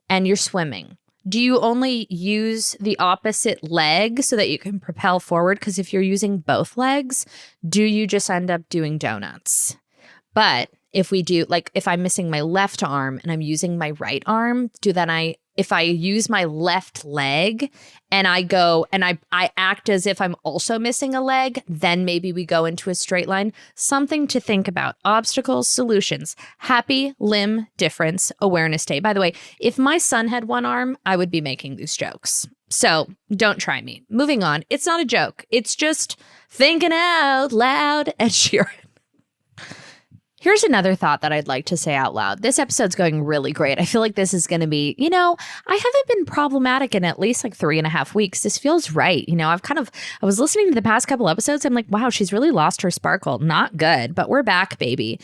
Speaker 1: and you're swimming, do you only use the opposite leg so that you can propel forward? Because if you're using both legs, do you just end up doing donuts? But if we do, like if I'm missing my left arm and I'm using my right arm, if I use my left leg and I go and I act as if I'm also missing a leg, then maybe we go into a straight line. Something to think about. Obstacles, solutions. Happy Limb Difference Awareness Day. By the way, if my son had one arm, I would be making these jokes. So don't try me. Moving on. It's not a joke. It's just thinking out loud. Ed Sheeran. Here's another thought that I'd like to say out loud. This episode's going really great. I feel like this is going to be, I haven't been problematic in at least like 3.5 weeks. This feels right. I was listening to the past couple episodes. I'm like, wow, she's really lost her sparkle. Not good, but we're back, baby.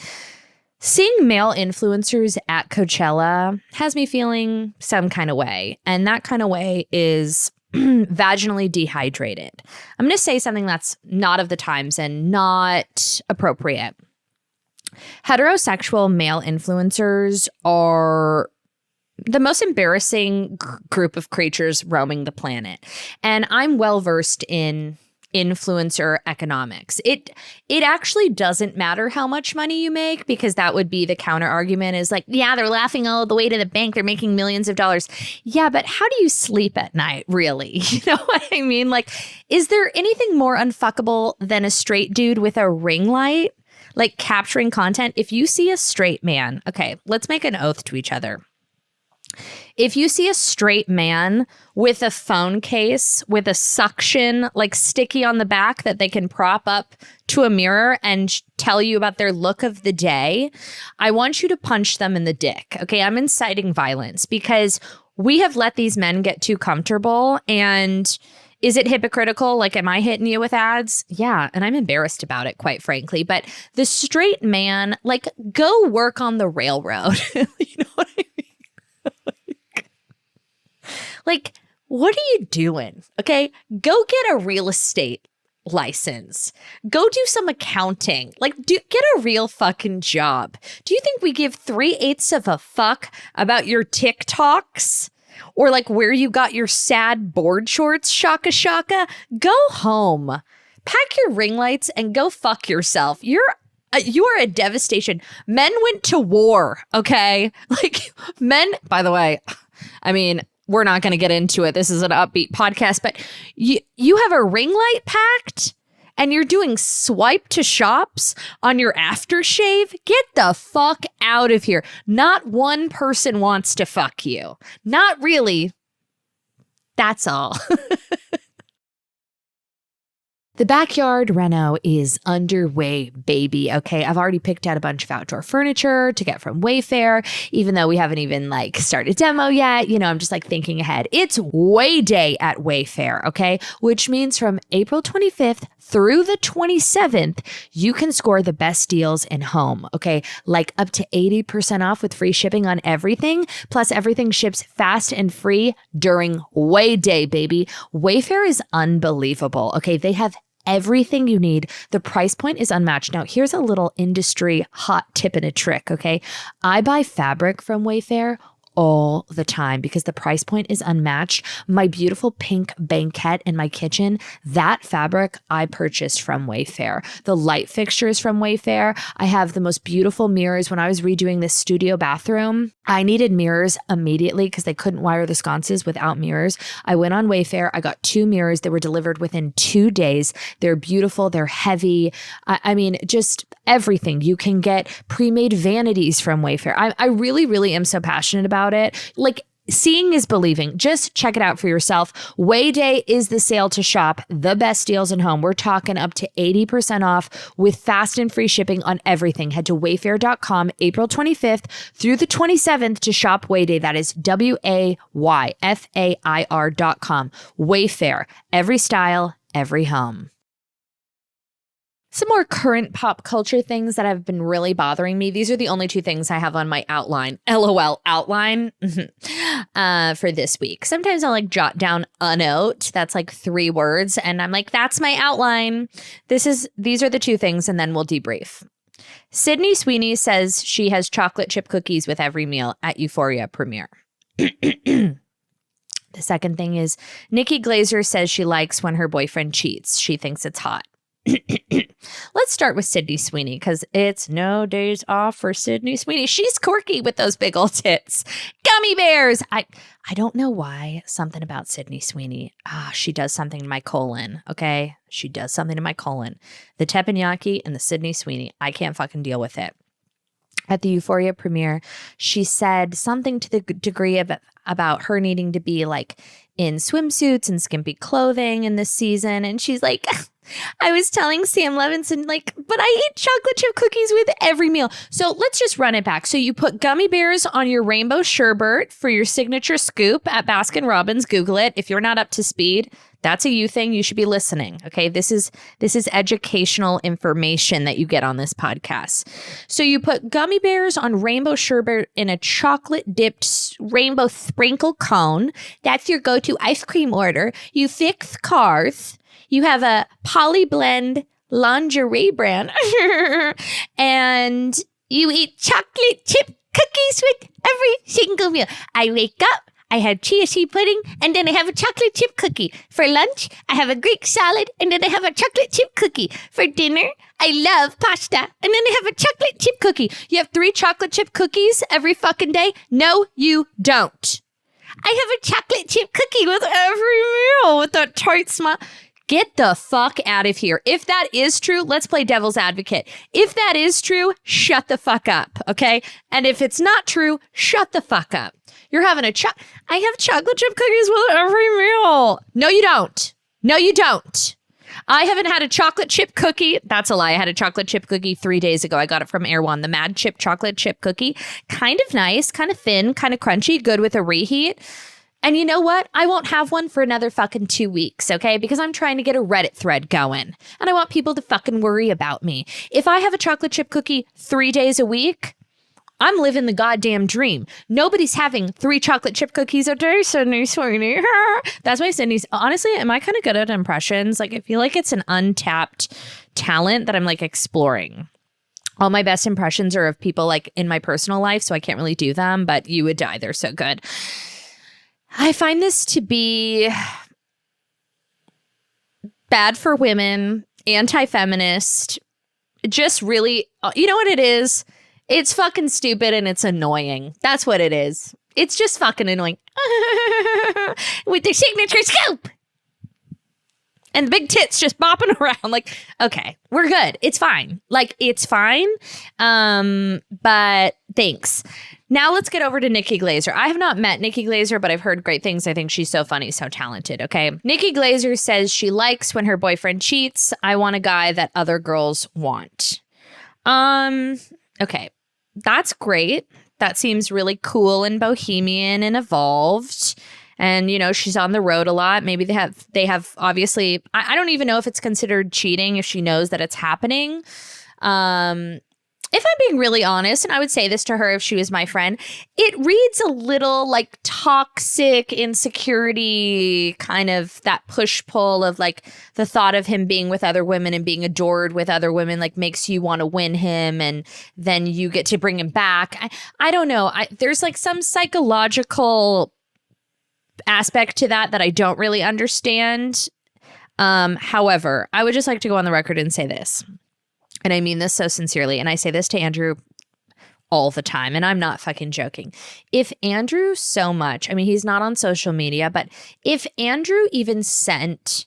Speaker 1: Seeing male influencers at Coachella has me feeling some kind of way. And that kind of way is vaginally dehydrated. I'm going to say something that's not of the times and not appropriate. Heterosexual male influencers are the most embarrassing group of creatures roaming the planet. And I'm well versed in influencer economics. It actually doesn't matter how much money you make, because that would be the counter argument is like, yeah, they're laughing all the way to the bank. They're making millions of dollars. Yeah, but how do you sleep at night, really? You know what I mean? Like, is there anything more unfuckable than a straight dude with a ring light? Like capturing content. If you see a straight man, okay, let's make an oath to each other. If you see a straight man with a phone case with a suction like sticky on the back that they can prop up to a mirror and tell you about their look of the day, I want you to punch them in the dick. Okay, I'm inciting violence because we have let these men get too comfortable. And is it hypocritical? Like, am I hitting you with ads? Yeah. And I'm embarrassed about it, quite frankly. But the straight man, like, go work on the railroad. You know what I mean? Like, what are you doing? Okay. Go get a real estate license. Go do some accounting. Like, get a real fucking job. Do you think we give 3/8 of a fuck about your TikToks? Or like where you got your sad board shorts, shaka shaka? Go home. Pack your ring lights and go fuck yourself. You are a devastation. Men went to war, okay? Like, men, by the way, I mean, we're not going to get into it. This is an upbeat podcast, but you have a ring light packed and you're doing swipe to shops on your aftershave? Get the fuck out of here. Not one person wants to fuck you. Not really. That's all. The backyard reno is underway, baby. Okay, I've already picked out a bunch of outdoor furniture to get from Wayfair, even though we haven't even like started demo yet. I'm just like thinking ahead. It's Way Day at Wayfair, okay? Which means from April 25th through the 27th, you can score the best deals in home, okay? Like up to 80% off with free shipping on everything. Plus everything ships fast and free during Way Day, baby. Wayfair is unbelievable, okay? They have everything you need. The price point is unmatched. Now, here's a little industry hot tip and a trick, okay? I buy fabric from Wayfair all the time because the price point is unmatched. My beautiful pink banquette in my kitchen, that fabric I purchased from Wayfair. The light fixtures from Wayfair. I have the most beautiful mirrors. When I was redoing this studio bathroom, I needed mirrors immediately because they couldn't wire the sconces without mirrors. I went on Wayfair. I got 2 mirrors. They were delivered within 2 days. They're beautiful. They're heavy. I mean, just everything. You can get pre-made vanities from Wayfair. I really, really am so passionate about it. Like, seeing is believing. Just check it out for yourself. Way Day is the sale to shop the best deals in home. We're talking up to 80% off with fast and free shipping on everything. Head to wayfair.com April 25th through the 27th to shop Way Day. That is WAYFAIR.com. Wayfair. Every style, every home. Some more current pop culture things that have been really bothering me. These are the only 2 things I have on my outline. LOL outline for this week. Sometimes I'll like jot down a note that's like 3 words and I'm like, that's my outline. These are the 2 things and then we'll debrief. Sydney Sweeney says she has chocolate chip cookies with every meal at Euphoria premiere. The second thing is Nikki Glaser says she likes when her boyfriend cheats. She thinks it's hot. Let's start with Sydney Sweeney because it's no days off for Sydney Sweeney. She's quirky with those big old tits. Gummy bears. I don't know why. Something about Sydney Sweeney. She does something to my colon. Okay. She does something to my colon. The teppanyaki and the Sydney Sweeney. I can't fucking deal with it. At the Euphoria premiere, she said something to the degree of about her needing to be like in swimsuits and skimpy clothing in this season. And she's like, I was telling Sam Levinson, like, but I eat chocolate chip cookies with every meal. So let's just run it back. So you put gummy bears on your rainbow sherbet for your signature scoop at Baskin Robbins. Google it. If you're not up to speed, that's a you thing. You should be listening. Okay. This is educational information that you get on this podcast. So you put gummy bears on rainbow sherbet in a chocolate dipped rainbow sprinkle cone. That's your go-to ice cream order. You fix cars. You have a polyblend lingerie brand and you eat chocolate chip cookies with every single meal. I wake up, I have chia seed pudding, and then I have a chocolate chip cookie. For lunch, I have a Greek salad, and then I have a chocolate chip cookie. For dinner, I love pasta, and then I have a chocolate chip cookie. You have 3 chocolate chip cookies every fucking day? No, you don't. I have a chocolate chip cookie with every meal with that tight smile. Get the fuck out of here. If that is true, let's play devil's advocate. If that is true, shut the fuck up, okay? And if it's not true, shut the fuck up. You're having I have chocolate chip cookies with every meal. No, you don't. No, you don't. I haven't had a chocolate chip cookie. That's a lie. I had a chocolate chip cookie 3 days ago. I got it from Erewhon, the Mad Chip chocolate chip cookie. Kind of nice, kind of thin, kind of crunchy, good with a reheat. And you know what? I won't have one for another fucking 2 weeks, okay? Because I'm trying to get a Reddit thread going. And I want people to fucking worry about me. If I have a chocolate chip cookie 3 days a week, I'm living the goddamn dream. Nobody's having 3 chocolate chip cookies a day, Sydney Sweeney. That's why Sydney's... Honestly, am I kind of good at impressions? Like, I feel like it's an untapped talent that I'm, like, exploring. All my best impressions are of people, like, in my personal life, so I can't really do them, but you would die. They're so good. I find this to be bad for women, anti-feminist, just really, you know what it is? It's fucking stupid and it's annoying. That's what it is. It's just fucking annoying. With their signature scoop. And the big tits just bopping around. Like, okay, we're good. It's fine. Like, it's fine. But thanks. Now let's get over to Nikki Glaser. I have not met Nikki Glaser, but I've heard great things. I think she's so funny, so talented. Okay. Nikki Glaser says she likes when her boyfriend cheats. I want a guy that other girls want. Okay. That's great. That seems really cool and bohemian and evolved. And, you know, she's on the road a lot. Maybe they have obviously, I don't even know if it's considered cheating if she knows that it's happening. if I'm being really honest, and I would say this to her if she was my friend, it reads a little like toxic insecurity, kind of that push-pull of like the thought of him being with other women and being adored with other women like makes you want to win him, and then you get to bring him back. I don't know. There's like some psychological aspect to that I don't really understand. However, I would just like to go on the record and say this. And I mean this so sincerely. And I say this to Andrew all the time. And I'm not fucking joking. If Andrew so much, I mean, he's not on social media, but if Andrew even sent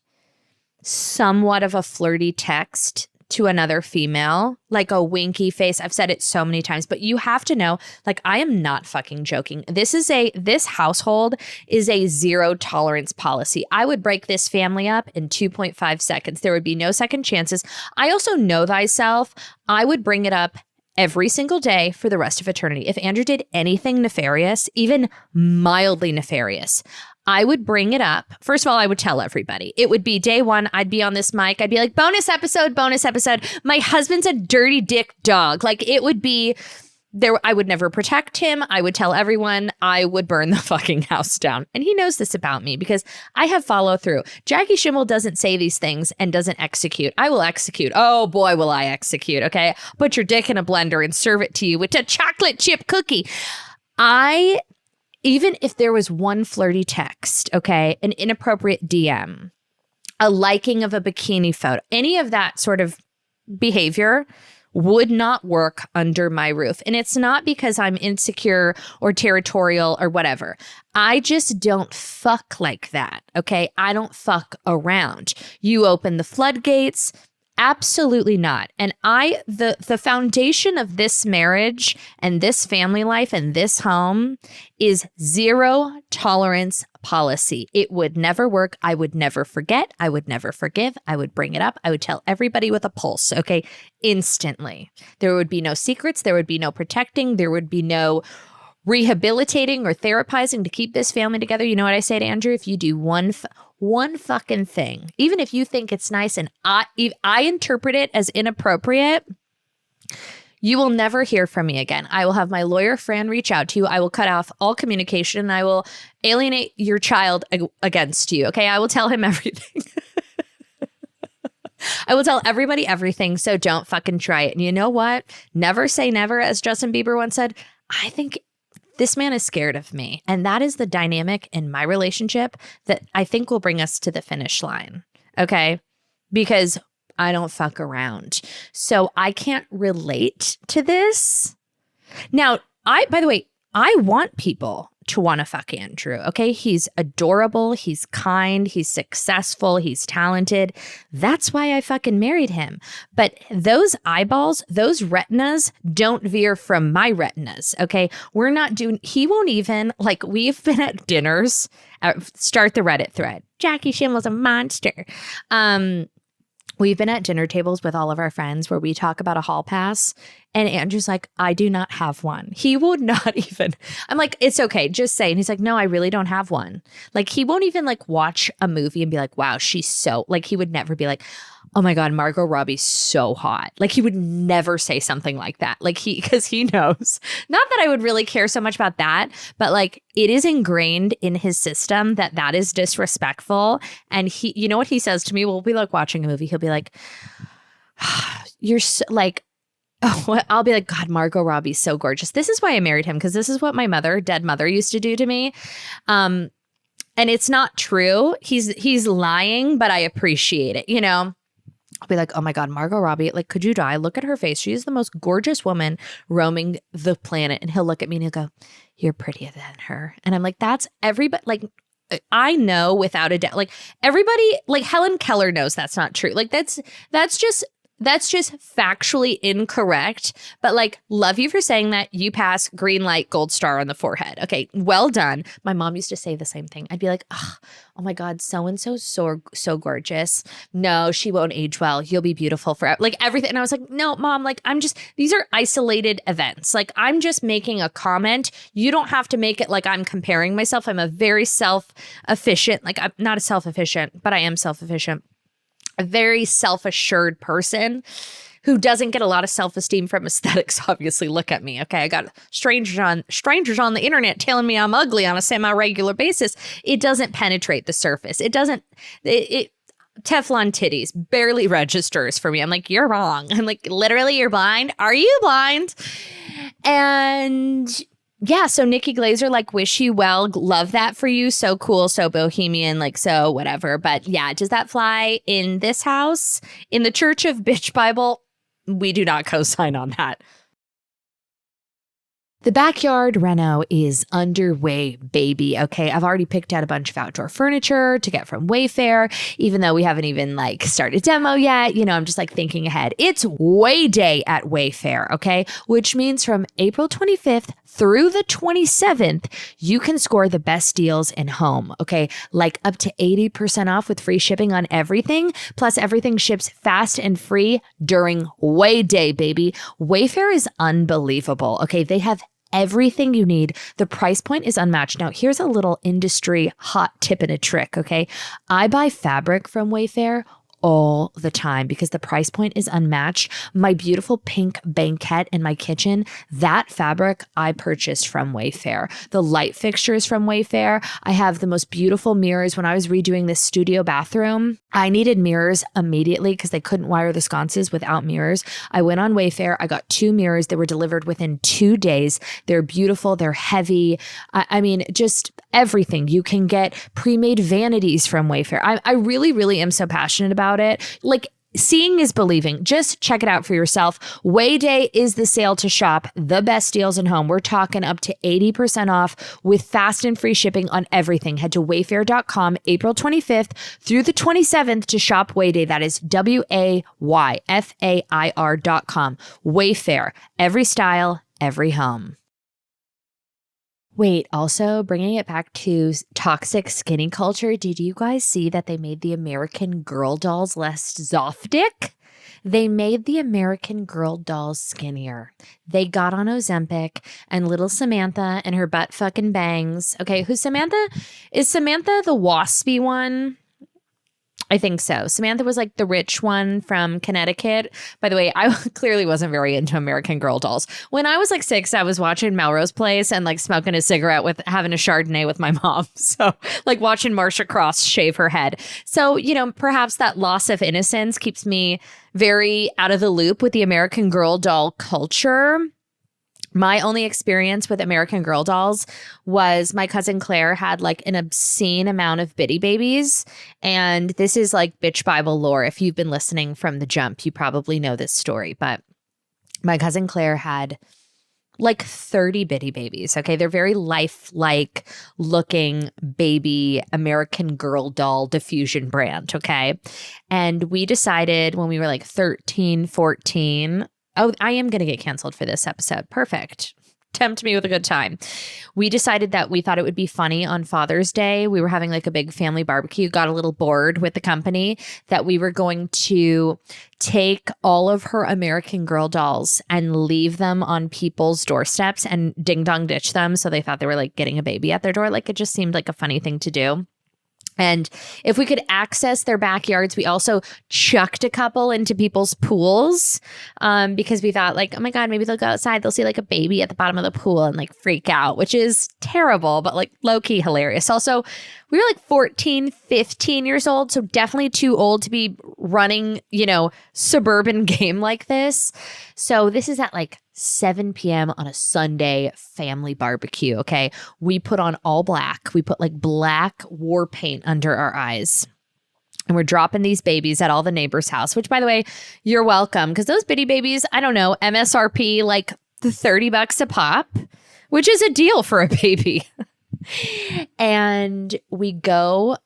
Speaker 1: somewhat of a flirty text to another female, like a winky face, I've said it so many times, but you have to know, like, I am not fucking joking. This household is a zero tolerance policy. I would break this family up in 2.5 seconds. There would be no second chances. I also know thyself. I would bring it up every single day for the rest of eternity. If Andrew did anything nefarious, even mildly nefarious, I would bring it up. First of all, I would tell everybody. It would be day one. I'd be on this mic. I'd be like, bonus episode, bonus episode. My husband's a dirty dick dog. Like, it would be there. I would never protect him. I would tell everyone. I would burn the fucking house down. And he knows this about me because I have follow through. Jackie Schimmel doesn't say these things and doesn't execute. I will execute. Oh boy, will I execute. Okay. Put your dick in a blender and serve it to you with a chocolate chip cookie. Even if there was one flirty text, okay, an inappropriate DM, a liking of a bikini photo, any of that sort of behavior would not work under my roof. And it's not because I'm insecure or territorial or whatever. I just don't fuck like that, okay? I don't fuck around. You open the floodgates. Absolutely not. And the foundation of this marriage and this family life and this home is zero tolerance policy. It would never work. I would never forget. I would never forgive. I would bring it up. I would tell everybody with a pulse, okay? Instantly. There would be no secrets. There would be no protecting. There would be no rehabilitating or therapizing to keep this family together. You know what I say to Andrew? If you do one fucking thing, even if you think it's nice and I interpret it as inappropriate, you will never hear from me again. I will have my lawyer Fran reach out to you. I will cut off all communication and I will alienate your child against you. Okay. I will tell him everything. I will tell everybody everything. So don't fucking try it. And you know what? Never say never, as Justin Bieber once said. I think this man is scared of me. And that is the dynamic in my relationship that I think will bring us to the finish line. Okay. Because I don't fuck around. So I can't relate to this. Now, by the way, I want people to want to fuck Andrew. Okay. He's adorable. He's kind. He's successful. He's talented. That's why I fucking married him. But those eyeballs, those retinas don't veer from my retinas. Okay. We're not doing, he won't even, like, we've been at dinners. Start the Reddit thread. Jackie Schimmel's a monster. We've been at dinner tables with all of our friends where we talk about a hall pass. And Andrew's like, I do not have one. He would not even. I'm like, it's okay. Just say. And he's like, no, I really don't have one. Like, he won't even like watch a movie and be like, wow, she's so, like, he would never be like, oh my God, Margot Robbie's so hot. Like, he would never say something like that. Like, because he knows. Not that I would really care so much about that, but like, it is ingrained in his system that that is disrespectful. And he, you know what he says to me? We'll be like watching a movie. He'll be like, you're so, like, oh, I'll be like, God, Margot Robbie's so gorgeous. This is why I married him, because this is what my dead mother used to do to me. And it's not true. He's lying, but I appreciate it, you know? I'll be like, oh my God, Margot Robbie, like, could you die? Look at her face. She is the most gorgeous woman roaming the planet. And he'll look at me and he'll go, you're prettier than her. And I'm like, that's everybody. Like, I know without a doubt, like, everybody, like, Helen Keller knows that's not true. Like, that's just factually incorrect. But like, love you for saying that. You pass, green light, gold star on the forehead. Okay, well done. My mom used to say the same thing. I'd be like, oh my God, so-and-so so gorgeous. No, she won't age well. You'll be beautiful forever. Like, everything. And I was like, no, Mom, like, these are isolated events. Like, I'm just making a comment. You don't have to make it like I'm comparing myself. I'm a very self-efficient, like, I'm not a self-efficient, but I am self-efficient. A very self-assured person. who doesn't get a lot of self-esteem from aesthetics, obviously look at me. Okay, I got strangers on the internet telling me I'm ugly on a semi-regular basis. It doesn't penetrate the surface. It Teflon titties barely registers for me. I'm like, you're wrong. I'm like, literally, you're blind. Are you blind? And yeah, so Nikki Glazer, like, wish you well. Love that for you. So cool. So bohemian, like, so whatever. But yeah, does that fly in this house? In the Church of Bitch Bible? We do not co-sign on that. The backyard reno is underway, baby. Okay, I've already picked out a bunch of outdoor furniture to get from Wayfair, even though we haven't even like started demo yet. You know, I'm just like thinking ahead. It's Way Day at Wayfair, okay? Which means from April 25th through the 27th, you can score the best deals in home, okay? Like up to 80% off with free shipping on everything. Plus everything ships fast and free during Way Day, baby. Wayfair is unbelievable, okay? They have everything you need. The price point is unmatched. Now, here's a little industry hot tip and a trick, okay? I buy fabric from Wayfair all the time because the price point is unmatched. My beautiful pink banquette in my kitchen, that fabric I purchased from Wayfair. The light fixtures from Wayfair. I have the most beautiful mirrors. When I was redoing this studio bathroom, I needed mirrors immediately because they couldn't wire the sconces without mirrors. I went on Wayfair. I got 2 mirrors. They were delivered within 2 days. They're beautiful. They're heavy. I mean, just everything. You can get pre-made vanities from Wayfair. I really, really am so passionate about it. Like, seeing is believing. Just check it out for yourself. Way Day is the sale to shop the best deals in home. We're talking up to 80% off with fast and free shipping on everything. Head to wayfair.com April 25th through the 27th to shop Way Day. That is WAYFAIR.com. Wayfair. Every style, every home. Wait, also bringing it back to toxic skinny culture, did you guys see that they made the American Girl dolls less Zoftic? They made the American Girl dolls skinnier. They got on Ozempic and little Samantha and her butt fucking bangs. Okay, who's Samantha? Is Samantha the waspy one? I think so. Samantha was like the rich one from Connecticut. By the way, I clearly wasn't very into American Girl dolls. When I was like 6, I was watching Melrose Place and like smoking a cigarette with having a Chardonnay with my mom. So like watching Marcia Cross shave her head. So, you know, perhaps that loss of innocence keeps me very out of the loop with the American Girl doll culture. My only experience with American Girl dolls was my cousin Claire had like an obscene amount of bitty babies. And this is like bitch Bible lore. If you've been listening from the jump, you probably know this story. But my cousin Claire had like 30 bitty babies. Okay. They're very lifelike looking baby American Girl doll diffusion brand. Okay. And we decided when we were like 13, 14, oh, I am going to get canceled for this episode. Perfect. Tempt me with a good time. We decided that we thought it would be funny on Father's Day. We were having like a big family barbecue, got a little bored with the company, that we were going to take all of her American Girl dolls and leave them on people's doorsteps and ding dong ditch them. So they thought they were like getting a baby at their door. Like, it just seemed like a funny thing to do. And if we could access their backyards, we also chucked a couple into people's pools because we thought like, oh my God, maybe they'll go outside. They'll see like a baby at the bottom of the pool and like freak out, which is terrible, but like low key hilarious. Also, we were like 14, 15 years old. So definitely too old to be running, you know, suburban game like this. So this is at like 7 p.m. on a Sunday family barbecue. Okay. We put on all black. We put like black war paint under our eyes. And we're dropping these babies at all the neighbors' house, which by the way, you're welcome. Because those bitty babies, I don't know, MSRP like $30 a pop, which is a deal for a baby. And we go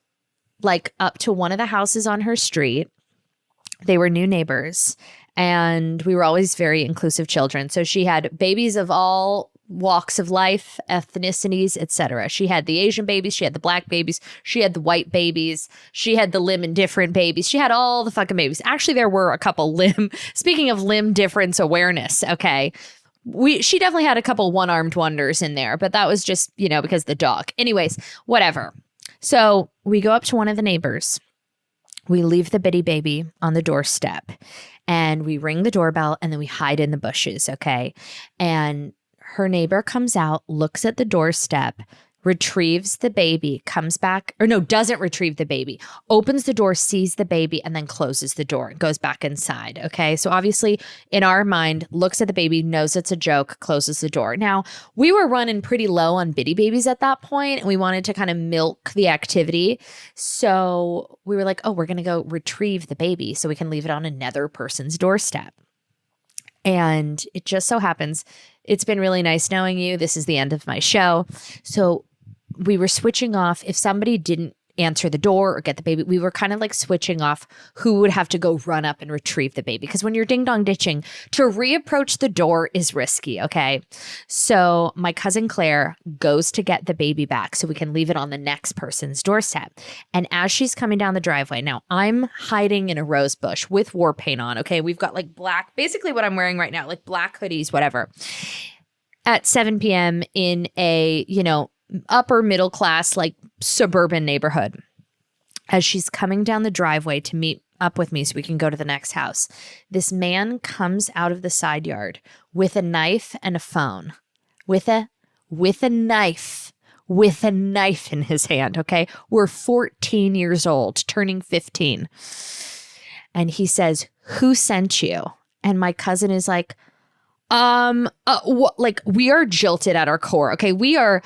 Speaker 1: like up to one of the houses on her street. They were new neighbors. And we were always very inclusive children. So she had babies of all walks of life, ethnicities, etc. She had the Asian babies. She had the black babies. She had the white babies. She had the limb indifferent babies. She had all the fucking babies. Actually, there were a couple speaking of limb difference awareness, okay, she definitely had a couple one-armed wonders in there, but that was just, you know, because the dog. Anyways, whatever. So we go up to one of the neighbors. We leave the bitty baby on the doorstep. and we ring the doorbell and then we hide in the bushes. Okay. And her neighbor comes out, looks at the doorstep, retrieves the baby, comes back, or no, doesn't retrieve the baby, opens the door, sees the baby, and then closes the door and goes back inside. Okay. So obviously in our mind, looks at the baby, knows it's a joke, closes the door. Now, we were running pretty low on bitty babies at that point, and we wanted to kind of milk the activity. So we were like, oh, we're going to go retrieve the baby so we can leave it on another person's doorstep. And it just so happens, it's been really nice knowing you. This is the end of my show. So we were switching off. If somebody didn't answer the door or get the baby, we were kind of like switching off who would have to go run up and retrieve the baby. Because when you're ding dong ditching, to reapproach the door is risky. Okay. So my cousin Claire goes to get the baby back so we can leave it on the next person's doorstep. And as she's coming down the driveway, now I'm hiding in a rose bush with war paint on. Okay. We've got like black, basically what I'm wearing right now, like black hoodies, whatever. At 7 p.m. in a, upper middle class, like suburban neighborhood. As she's coming down the driveway to meet up with me so we can go to the next house, this man comes out of the side yard with a knife and a phone, with a knife in his hand. Okay. We're 14 years old, turning 15. And he says, "Who sent you?" And my cousin is like, like we are jilted at our core. Okay. We are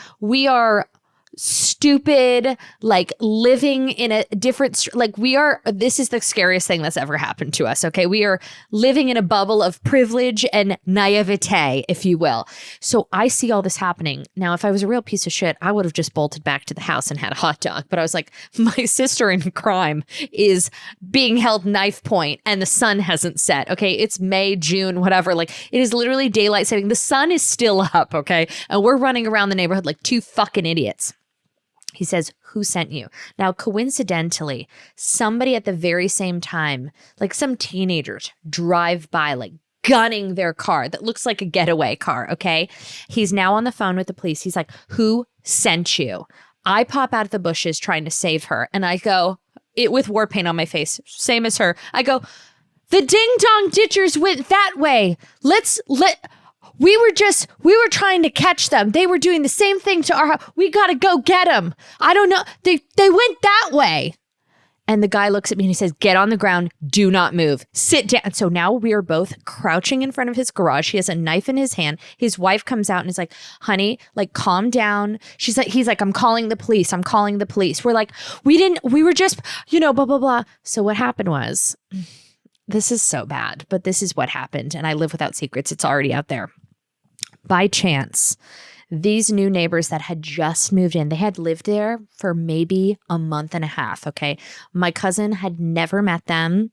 Speaker 1: stupid, like living in a different, this is the scariest thing that's ever happened to us. Okay. We are living in a bubble of privilege and naivete, if you will. So I see all this happening. Now, if I was a real piece of shit, I would have just bolted back to the house and had a hot dog. But I was like, my sister in crime is being held knife point and the sun hasn't set. Okay. It's May, June, whatever. Like it is literally daylight saving. The sun is still up. Okay. And we're running around the neighborhood like two fucking idiots. He says, "Who sent you?" Now, coincidentally, somebody at the very same time, like some teenagers drive by, like gunning their car that looks like a getaway car. Okay. He's now on the phone with the police. He's like, "Who sent you?" I pop out of the bushes trying to save her. And I go, it with war paint on my face, same as her. I go, "The ding dong ditchers went that way. We were trying to catch them. They were doing the same thing to our house. We got to go get them. I don't know. They went that way." And the guy looks at me and he says, "Get on the ground. Do not move. Sit down." So now we are both crouching in front of his garage. He has a knife in his hand. His wife comes out and is like, "Honey, like calm down." He's like, "I'm calling the police. I'm calling the police." We're like, we were just, blah, blah, blah. So what happened was, this is so bad, but this is what happened. And I live without secrets. It's already out there. By chance, these new neighbors that had just moved in, they had lived there for maybe a month and a half. Okay. My cousin had never met them.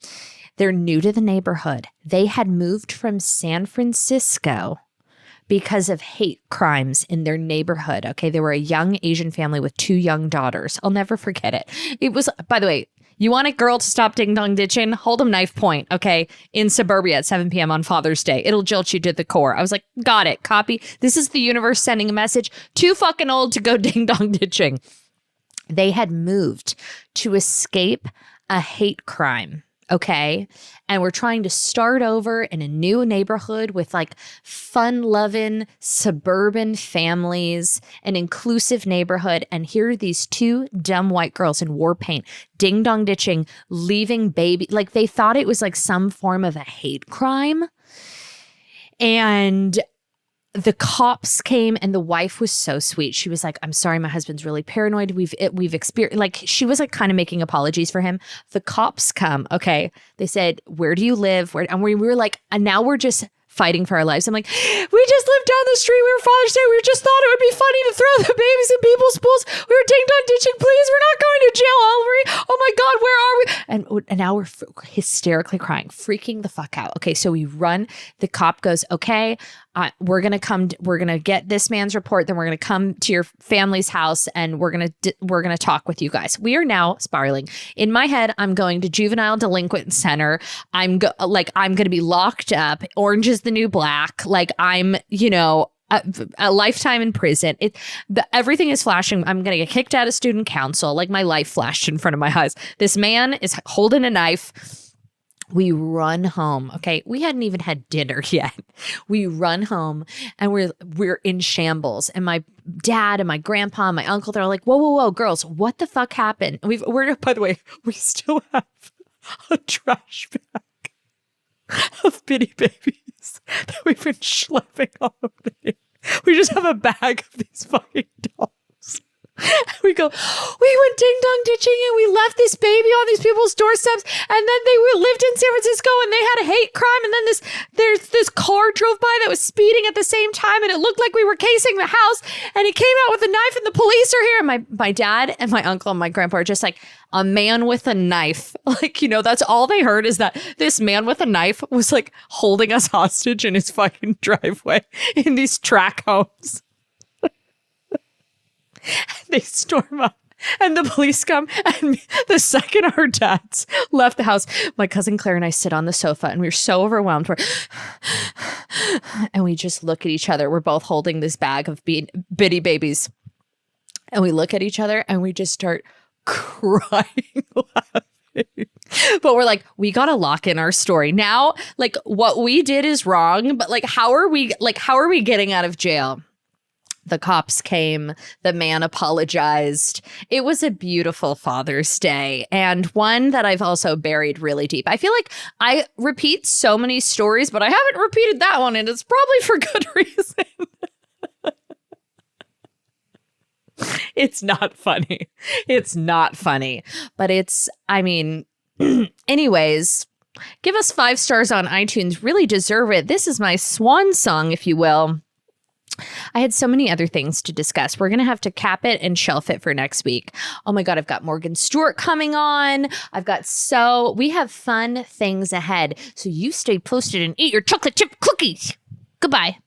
Speaker 1: They're new to the neighborhood. They had moved from San Francisco because of hate crimes in their neighborhood. Okay. They were a young Asian family with 2 young daughters. I'll never forget it. It was, by the way, you want a girl to stop ding dong ditching? Hold them knife point, okay? In suburbia at 7 p.m. on Father's Day. It'll jilt you to the core. I was like, got it, copy. This is the universe sending a message. Too fucking old to go ding dong ditching. They had moved to escape a hate crime. Okay. And we're trying to start over in a new neighborhood with like fun-loving suburban families, an inclusive neighborhood. And here are these 2 dumb white girls in war paint, ding dong ditching, leaving baby. Like they thought it was like some form of a hate crime. And the cops came and the wife was so sweet. She was like, "I'm sorry, my husband's really paranoid. We've experienced," like she was like kind of making apologies for him. The cops come. Okay. They said, "Where do you live?" And we were like, and now we're just fighting for our lives. I'm like, "We just lived down the street. We were Father's Day. We just thought it would be funny to throw the babies in people's pools. We were ding dong ditching. Please, we're not going to jail, Oliver. Oh my God, where are we?" And now we're hysterically crying, freaking the fuck out. Okay, so we run. The cop goes, "Okay, we're going to get this man's report. Then we're going to come to your family's house and we're going to talk with you guys." We are now spiraling. In my head, I'm going to juvenile delinquent center. I'm going to be locked up. Orange is the new black. Like I'm, a lifetime in prison. Everything is flashing. I'm going to get kicked out of student council. Like my life flashed in front of my eyes. This man is holding a knife. We run home. Okay. We hadn't even had dinner yet. We run home and we're in shambles. And my dad and my grandpa and my uncle, they're like, whoa, girls, what the fuck happened? We're by the way, we still have a trash bag of bitty babies that we've been schlepping all over the day. We just have a bag of these fucking dolls. We went ding dong ditching and we left this baby on these people's doorsteps, and then lived in San Francisco and they had a hate crime, and then there's this car drove by that was speeding at the same time, and it looked like we were casing the house, and he came out with a knife and the police are here. And my dad and my uncle and my grandpa are just like, a man with a knife. Like, that's all they heard, is that this man with a knife was like holding us hostage in his fucking driveway in these track homes. They storm up and the police come, and the second our dads left the house, my cousin Claire and I sit on the sofa and we're so overwhelmed. And we just look at each other. We're both holding this bag of bitty babies. And we look at each other and we just start crying, laughing. But we're like, we got to lock in our story. Now, like, what we did is wrong, but how are we getting out of jail? The cops came, the man apologized. It was a beautiful Father's Day, and one that I've also buried really deep. I feel like I repeat so many stories, but I haven't repeated that one, and it's probably for good reason. It's not funny. It's not funny, but anyways, give us 5 stars on iTunes. Really deserve it. This is my swan song, if you will. I had so many other things to discuss. We're going to have to cap it and shelf it for next week. Oh my God, I've got Morgan Stewart coming on. We have fun things ahead. So you stay posted and eat your chocolate chip cookies. Goodbye.